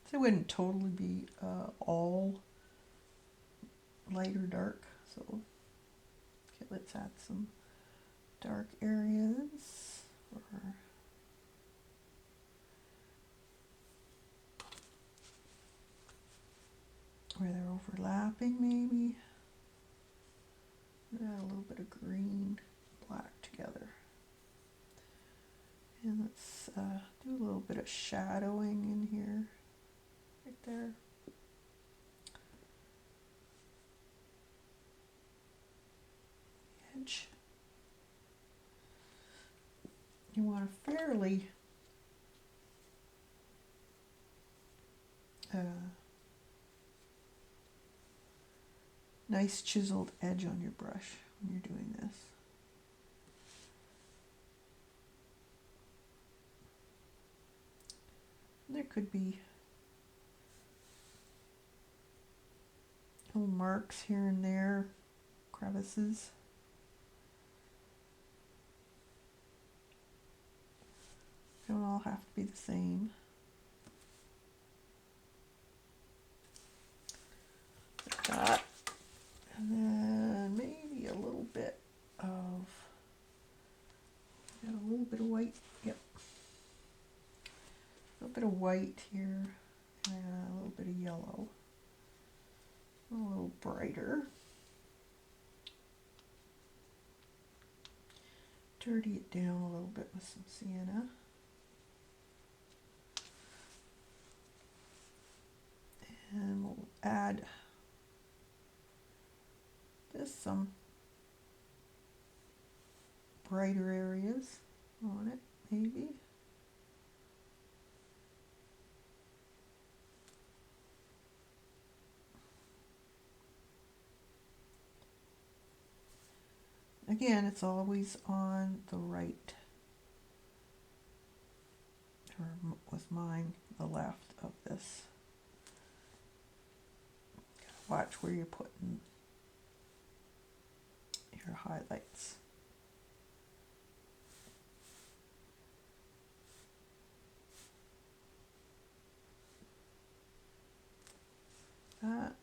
So it wouldn't totally be all light or dark. So okay, let's add some dark areas. Where they're overlapping, maybe. Add a little bit of green, black together. And let's do a little bit of shadowing in here, right there. you want a fairly nice chiseled edge on your brush when you're doing this. There could be little marks here and there, crevices. They don't all have to be the same. Like that. And then maybe a little bit of, got a little bit of white, yep. A little bit of white here, and a little bit of yellow. A little brighter. Dirty it down a little bit with some sienna. And we'll add just some brighter areas on it, maybe. Again, it's always on the right, or with mine, the left of this. Watch where you're putting your highlights. That.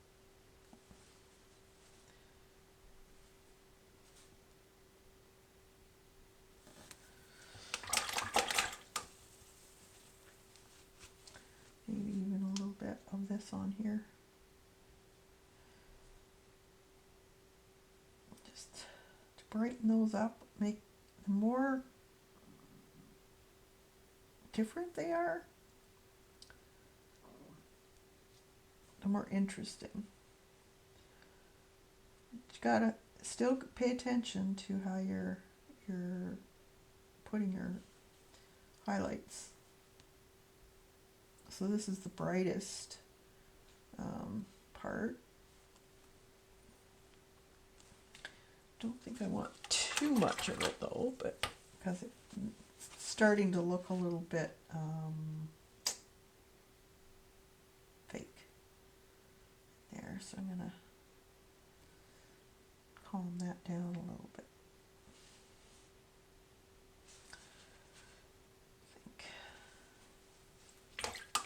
Maybe even a little bit of this on here. Just to brighten those up, make the more different they are, the more interesting. You gotta still pay attention to how you're putting your highlights. So this is the brightest part. Don't think I want too much of it though, but because it's starting to look a little bit fake there, so I'm gonna calm that down a little bit.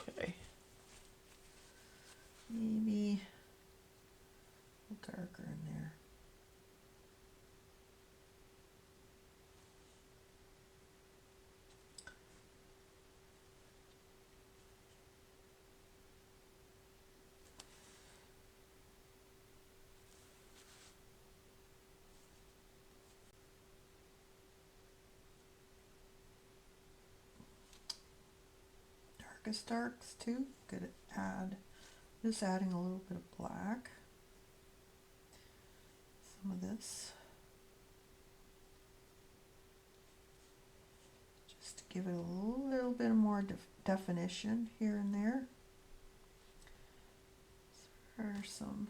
Okay, maybe a little darker in there. Darks too. Could add, just adding a little bit of black. Some of this, just to give it a little bit more definition here and there. So there are some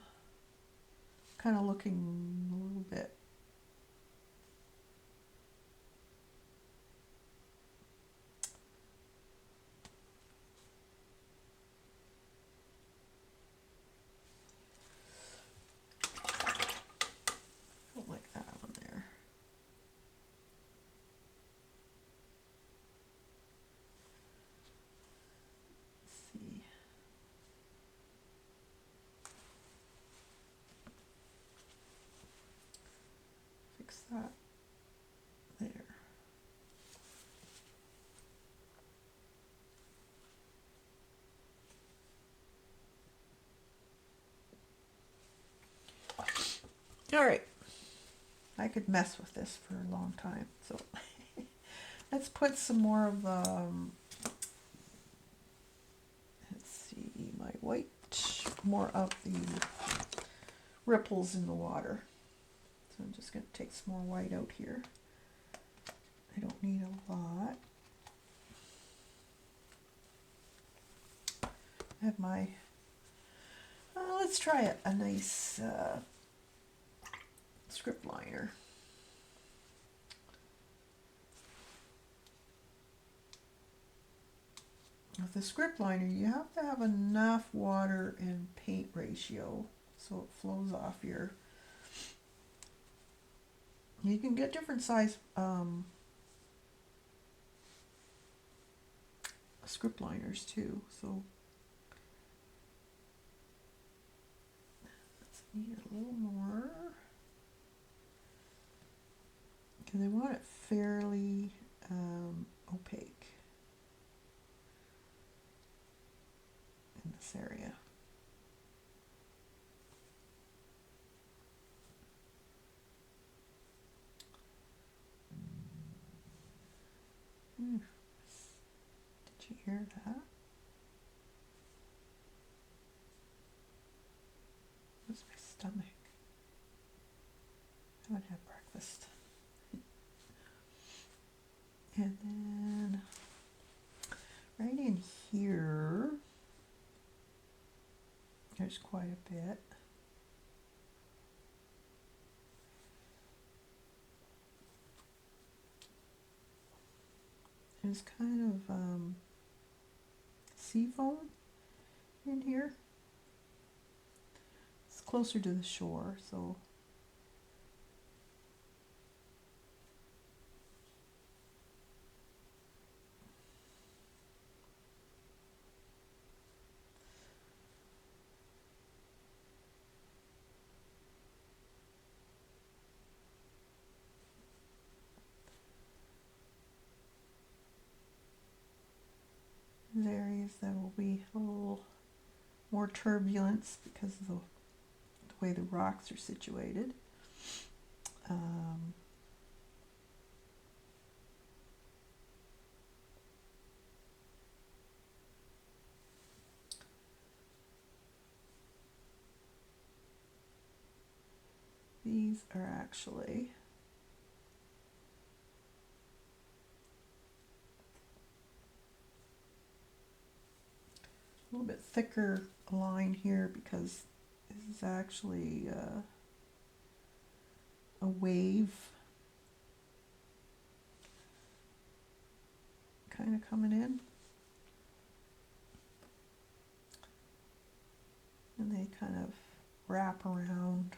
kind of looking a little bit like that one there. Let's see. Fix that there. All right. I could mess with this for a long time, so let's put some more of let's see, my white, more of the ripples in the water. So I'm just going to take some more white out here I don't need a lot. I have my, let's try a nice script liner. With the script liner, you have to have enough water and paint ratio so it flows off your. You can get different size script liners too, so let's need a little more because I want it fairly opaque in this area. Did you hear that? What's my stomach? I haven't had breakfast. And then right in here, there's quite a bit. There's kind of sea foam in here. It's closer to the shore, so there's areas that will be a little more turbulence because of the way the rocks are situated. These are actually a little bit thicker line here because this is actually a wave kind of coming in. And they kind of wrap around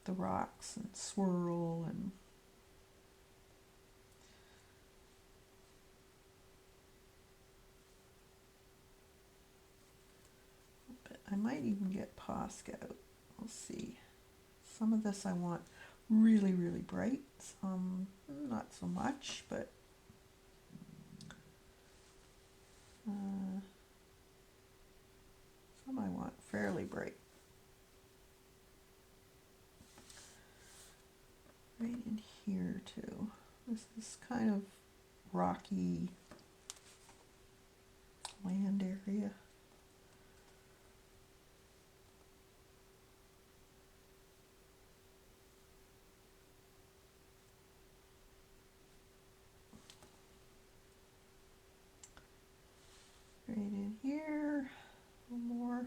the rocks and swirl and I might even get Posca. We'll see. Some of this I want really, really bright. Some not so much, but some I want fairly bright. Right in here too. This is kind of rocky land area. Right in here, a little more.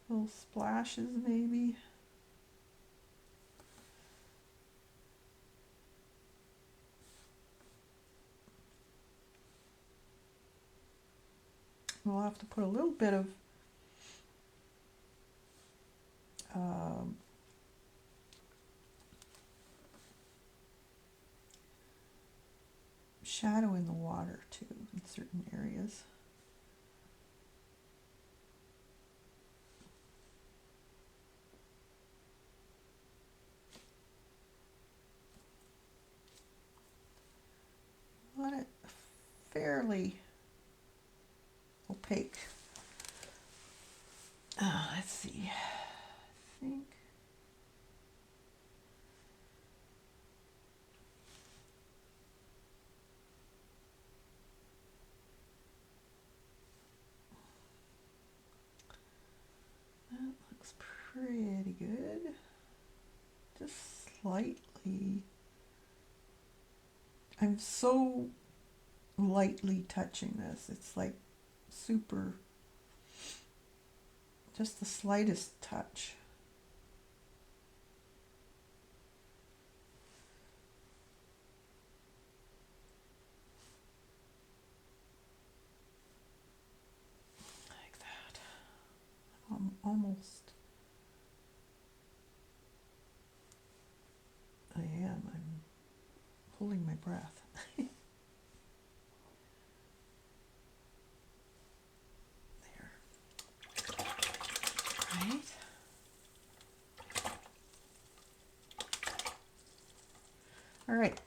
Little splashes maybe. We'll have to put a little bit of shadow in the water too in certain areas. I want it fairly opaque. Let's see. I think pretty good. Just slightly. I'm so lightly touching this. It's like super, just the slightest touch. Like that. Almost. I am. I'm holding my breath. There. Right. All right.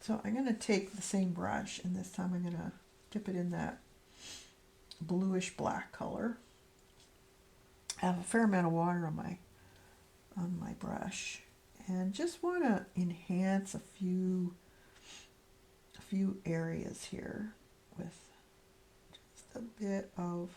So I'm going to take the same brush, and this time I'm going to dip it in that bluish black color. I have a fair amount of water on my brush, and just want to enhance a few areas here with just a bit of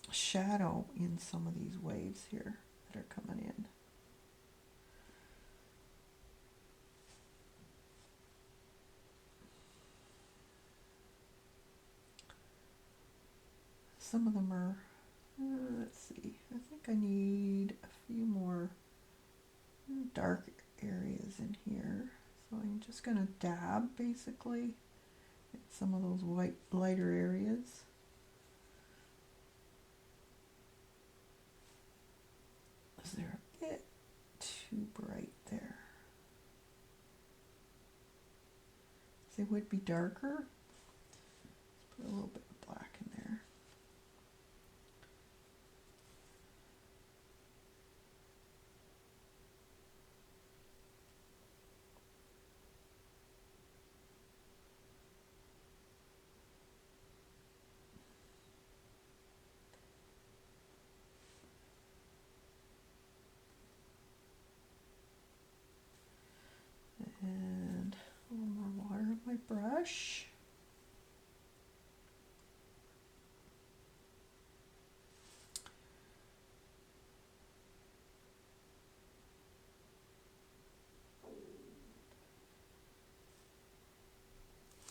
shadow in some of these waves here that are coming in. Some of them are, let's see, I think I need a few more dark areas in here. So I'm just going to dab basically at some of those lighter areas. Is there a bit too bright there? So it would be darker. Let's put a little bit of black in there. And a little more water on my brush.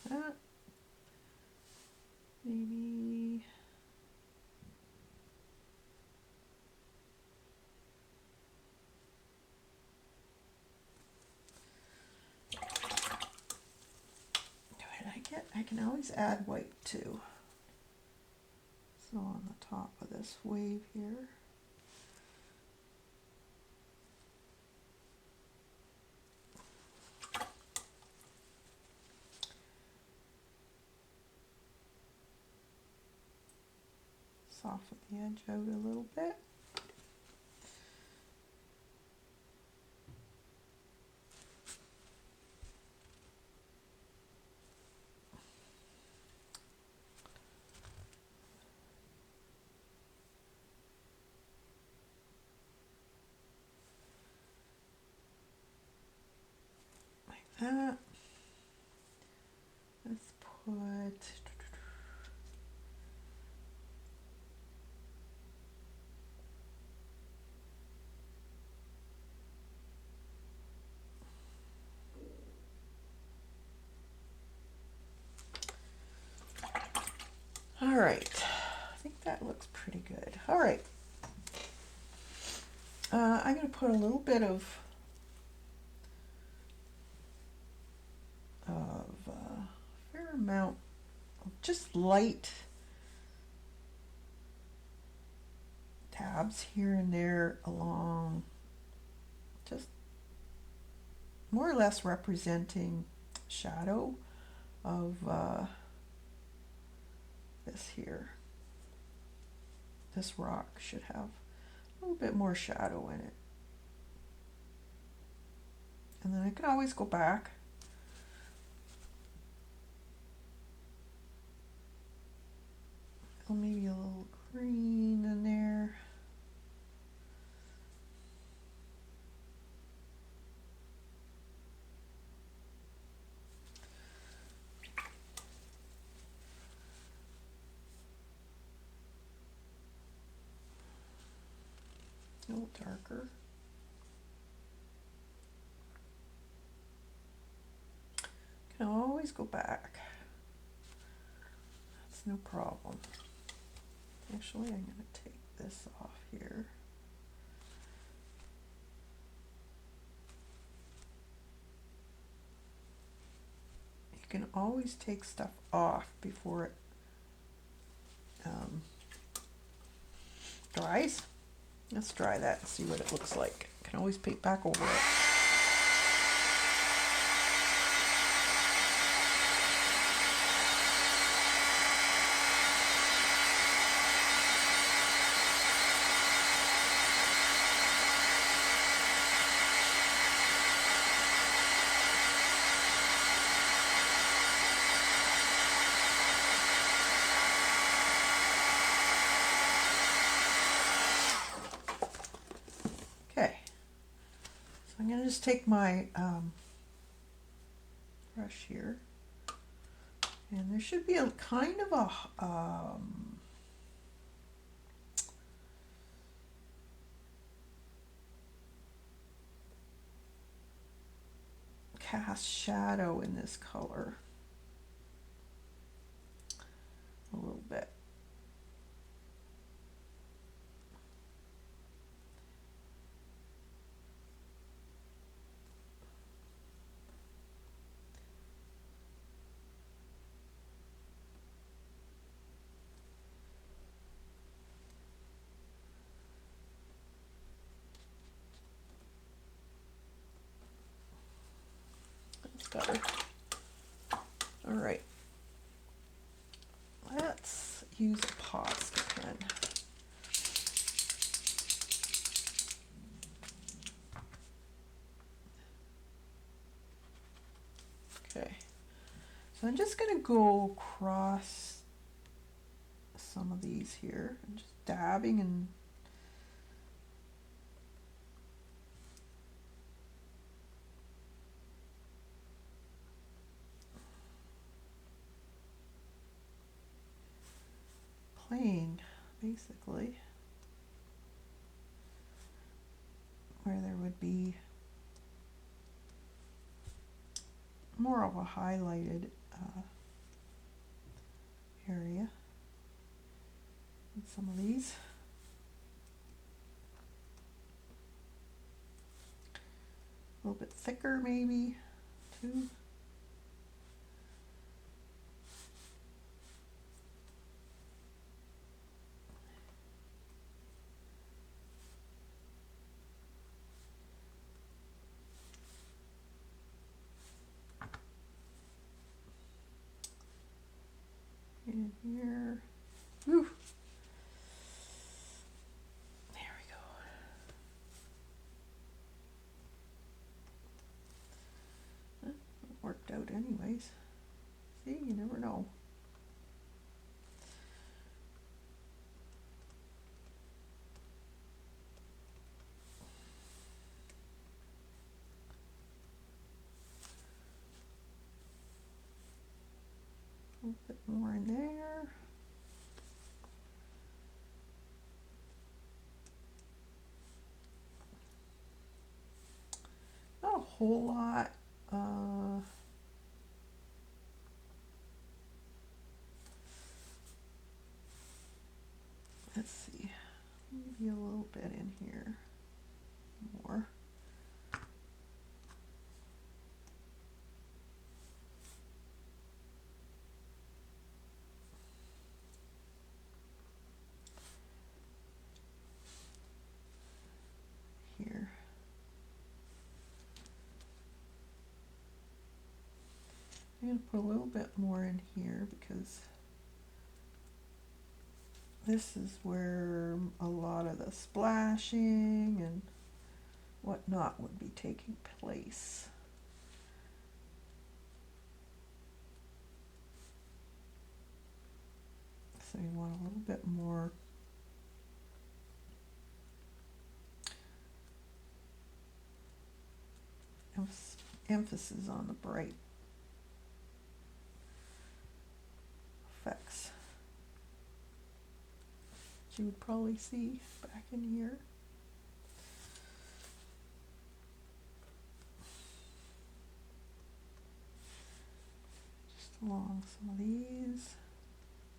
That. Maybe. I can always add white too. So on the top of this wave here. Soften the edge out a little bit. That. Let's put all right. I think that looks pretty good. All right. I'm going to put a little bit of fair amount of just light tabs here and there along, just more or less representing shadow of this here. This rock should have a little bit more shadow in it. And then I can always go back. Oh, maybe a little green in there. A little darker. Can always go back. That's no problem. Actually, I'm going to take this off here. You can always take stuff off before it dries. Let's try that and see what it looks like. Can always paint back over it. Okay, so I'm going to just take my brush here, and there should be a kind of a cast shadow in this color a little bit. Better. All right, let's use a Posca pen. Okay, so I'm just going to go across some of these here and just dabbing and playing, basically, where there would be more of a highlighted area in some of these. A little bit thicker maybe too. In here. Whew. There we go. It worked out anyways. See, you never know. A little bit more in there. Not a whole lot. Let's see, maybe a little bit in here more. Here. I'm going to put a little bit more in here because this is where a lot of the splashing and whatnot would be taking place. So you want a little bit more emphasis on the bright effects. You would probably see back in here. along some of these,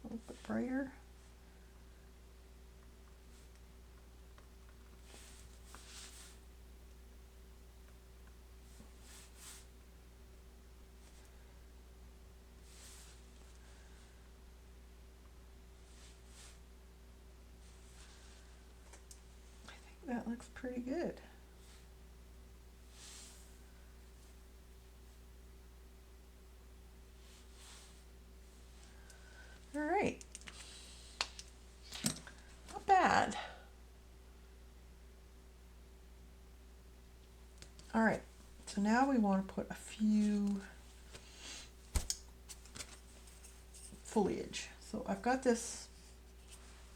a little bit brighter. I think that looks pretty good. All right, not bad. All right, so now we want to put a few foliage. So I've got this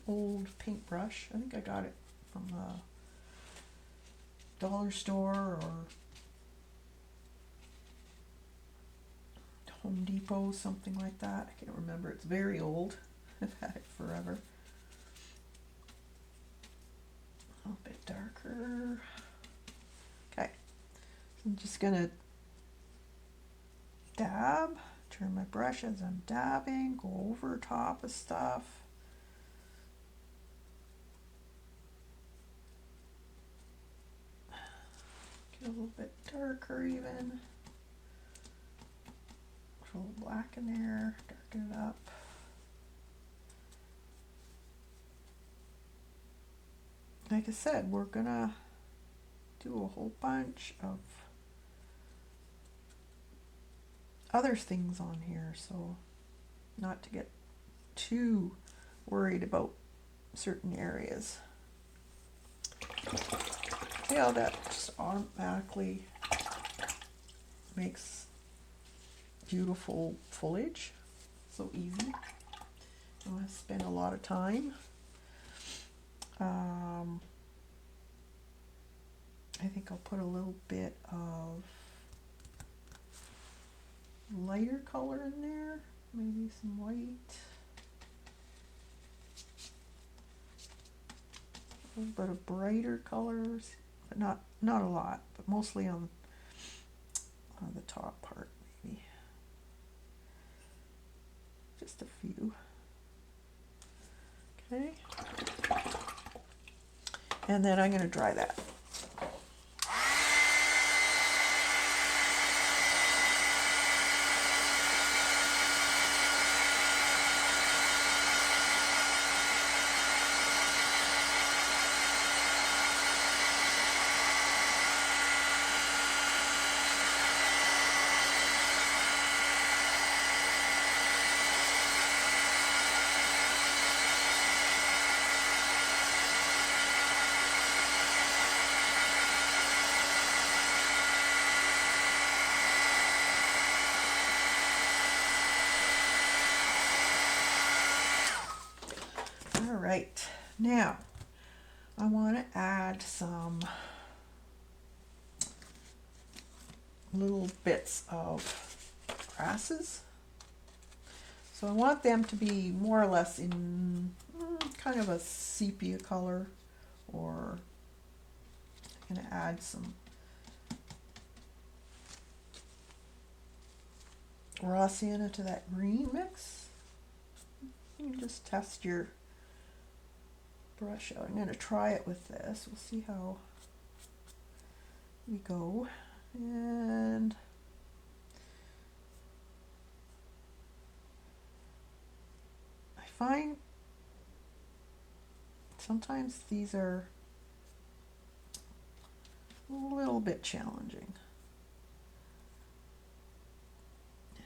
old paintbrush. I think I got it from the dollar store or Home Depot, something like that. I can't remember. It's very old. I've had it forever. A little bit darker. Okay. I'm just gonna dab, turn my brush as I'm dabbing, go over top of stuff. Get a little bit darker even. Put a little black in there, darken it up. Like I said, we're gonna do a whole bunch of other things on here, so not to get too worried about certain areas. See how that just automatically makes beautiful foliage? So easy. I want to spend a lot of time. I think I'll put a little bit of lighter color in there, maybe some white, a little bit of brighter colors, but not a lot, but mostly on the top part, maybe just a few. Okay, and then I'm going to dry that. Right, now I want to add some little bits of grasses. So I want them to be more or less in kind of a sepia color, or I'm going to add some raw sienna to that green mix. You just test your brush out. I'm going to try it with this. We'll see how we go. And I find sometimes these are a little bit challenging.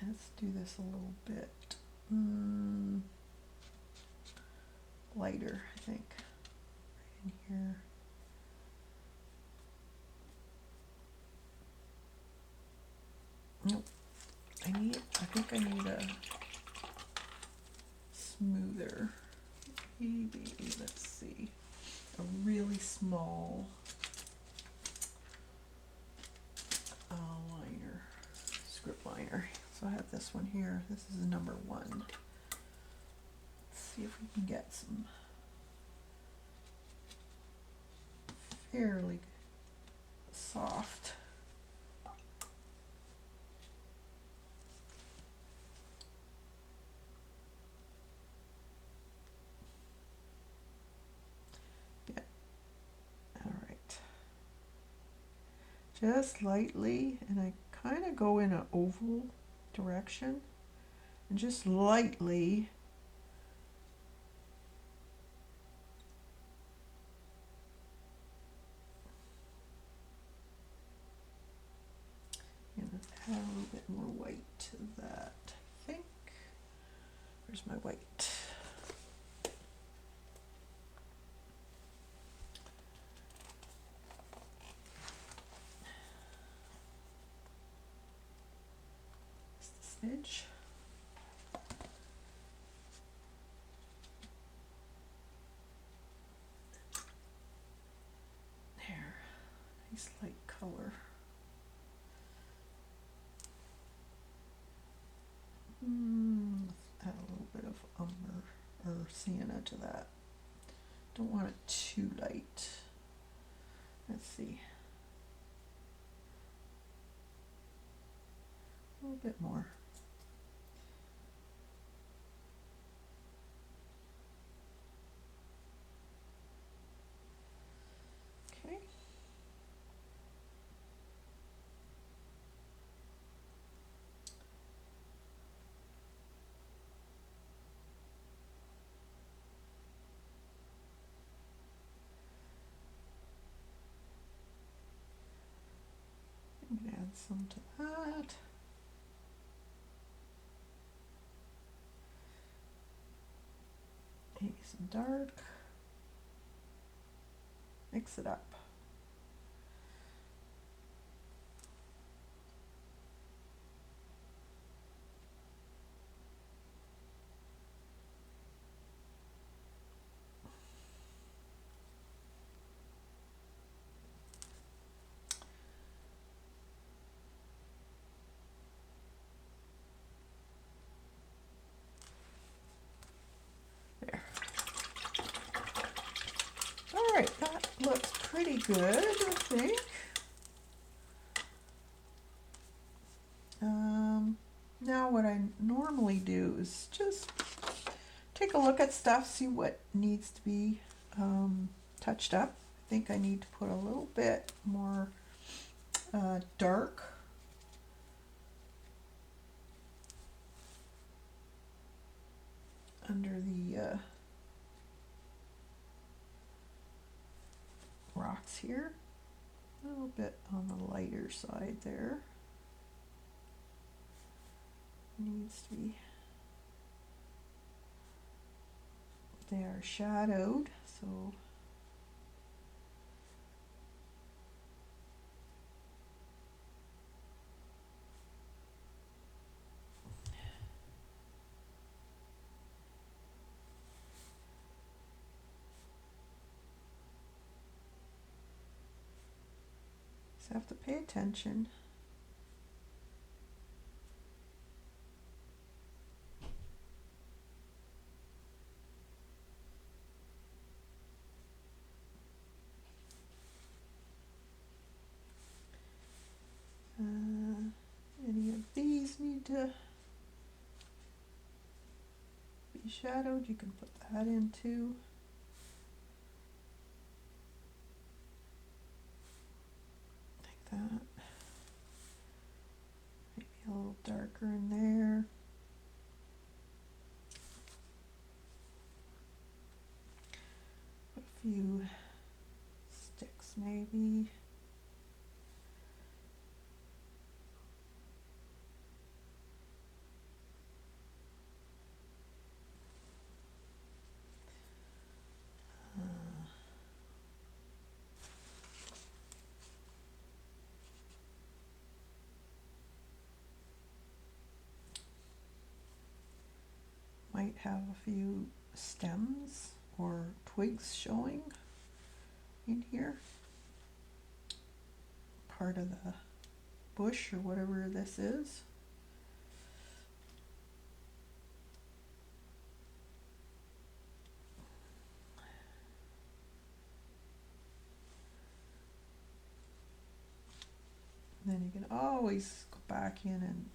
Let's do this a little bit lighter, I think, right in here. Nope. I think I need a smoother, maybe, let's see, a really small liner, script liner. So I have this one here. This is number 1. Let's see if we can get some fairly soft just lightly, and I kind of go in an oval direction and just lightly and add a little bit more white to that, I think. Where's my white? Just a smidge. There, nice light color. Add a little bit of umber or sienna to that. Don't want it too light. Let's see. A little bit more. Okay. I'm going to add some to that. Maybe some dark. Mix it up. There. All right, that looks pretty good, I think. Now what I normally do is just take a look at stuff, see what needs to be touched up. I think I need to put a little bit more dark under the rocks here. A little bit on the lighter side there. Needs to be, they are shadowed, so just have to pay attention. Any of these need to be shadowed, you can put that in too. Like that. Maybe a little darker in there. Put a few sticks maybe. Might have a few stems or twigs showing in here. Part of the bush or whatever this is. And then you can always go back in and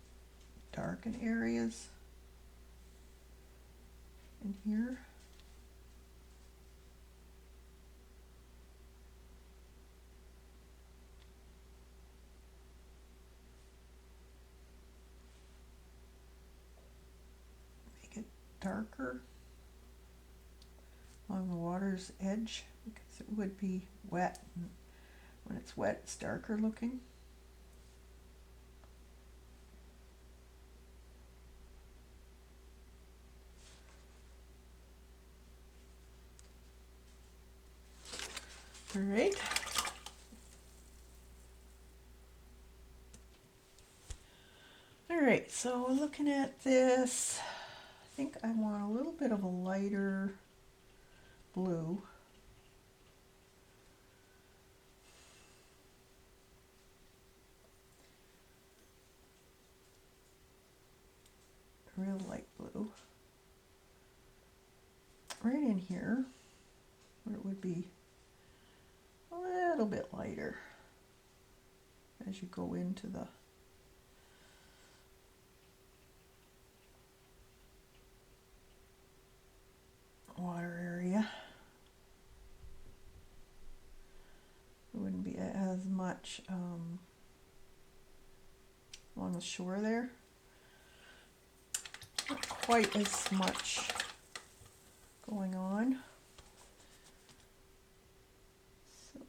darken areas in here. darker along the water's edge because it would be wet. And when it's wet, it's darker looking. All right. All right, so looking at this, I think I want a little bit of a lighter blue. Real light blue. Right in here, where it would be a little bit lighter as you go into the water area. It wouldn't be as much along the shore there. Not quite as much going on. So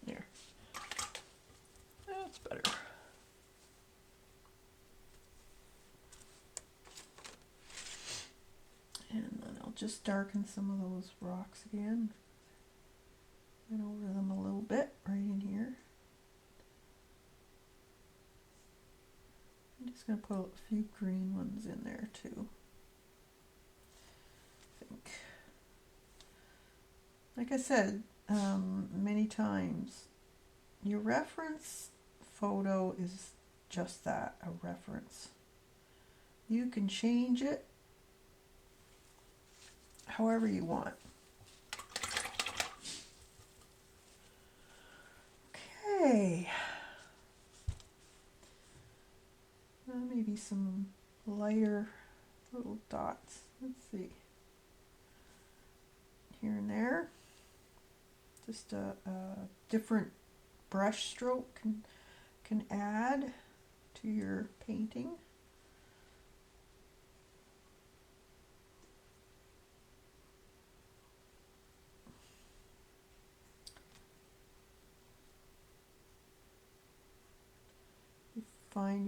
there. That's better. And then I'll just darken some of those rocks again. And over them a little bit right in here. I'm just going to put a few green ones in there too. I think. Like I said many times, your reference photo is just that, a reference. You can change it however you want. Okay. Maybe some lighter little dots. Let's see. Here and there. Just a different brush stroke can add to your painting. You find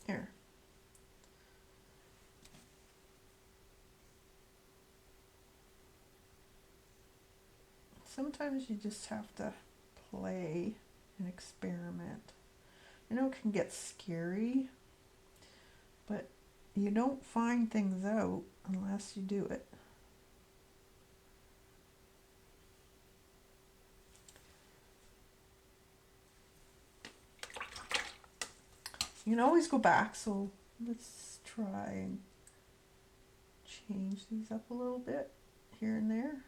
there. Sometimes you just have to play and experiment. I know it can get scary, but you don't find things out unless you do it. You can always go back, so let's try and change these up a little bit here and there.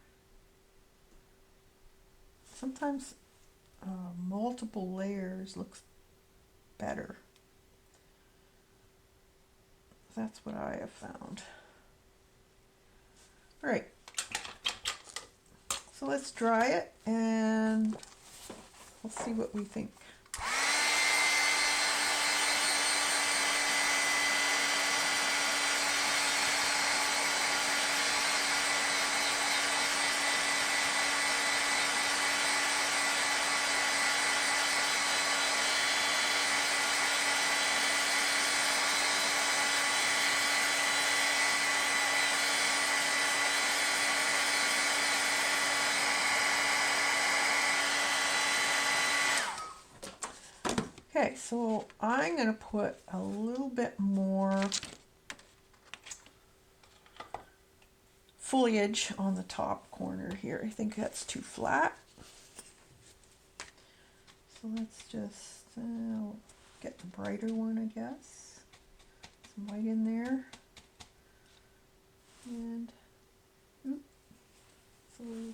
Sometimes multiple layers looks better. That's what I have found. All right, so let's dry it and we'll see what we think. Okay, so I'm going to put a little bit more foliage on the top corner here. I think that's too flat. So let's just get the brighter one, I guess. some white in there. And it's a little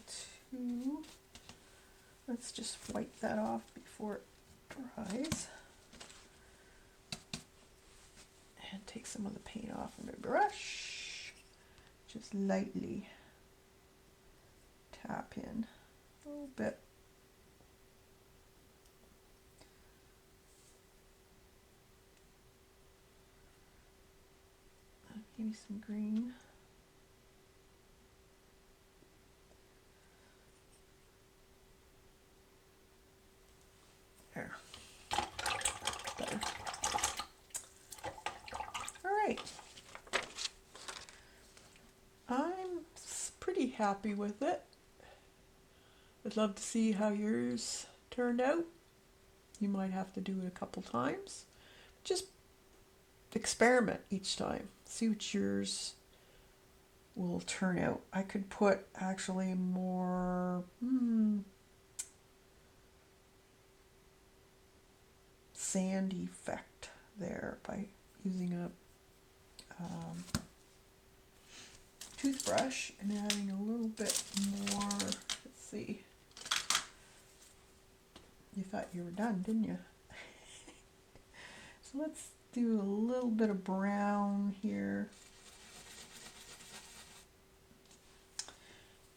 too. Let's just wipe that off before it dries. And take some of the paint off of my brush. Just lightly tap in a little bit. Maybe some green. There. Better. All right. I'm pretty happy with it. I'd love to see how yours turned out. You might have to do it a couple times. Just experiment each time. See what yours will turn out. I could put actually more sand effect there by using a toothbrush and adding a little bit more. Let's see. You thought you were done, didn't you? So let's do a little bit of brown here.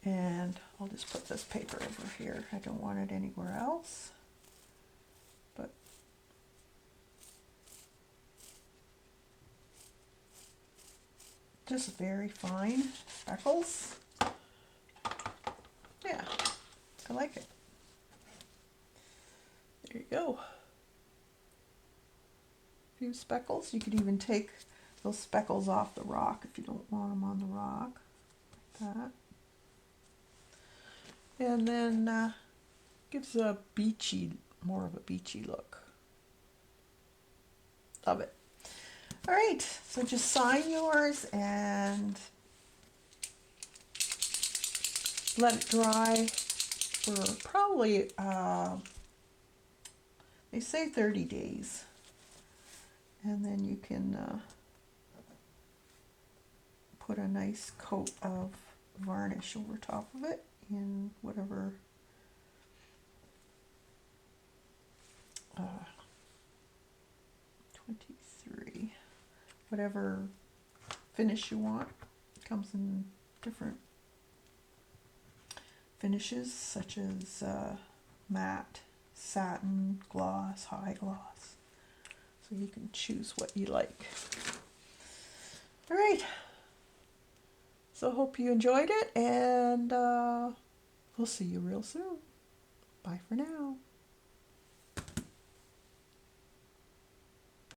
And I'll just put this paper over here. I don't want it anywhere else. But just very fine speckles. Yeah, I like it. There you go. A few speckles. You could even take those speckles off the rock if you don't want them on the rock. Like that. And then gives a beachy, more of a beachy look. Love it. All right, so just sign yours and let it dry for probably, they say 30 days. And then you can put a nice coat of varnish over top of it in whatever uh, 23, whatever finish you want. It comes in different finishes such as matte, satin, gloss, high gloss. So you can choose what you like. All right. So hope you enjoyed it, and we'll see you real soon. Bye for now.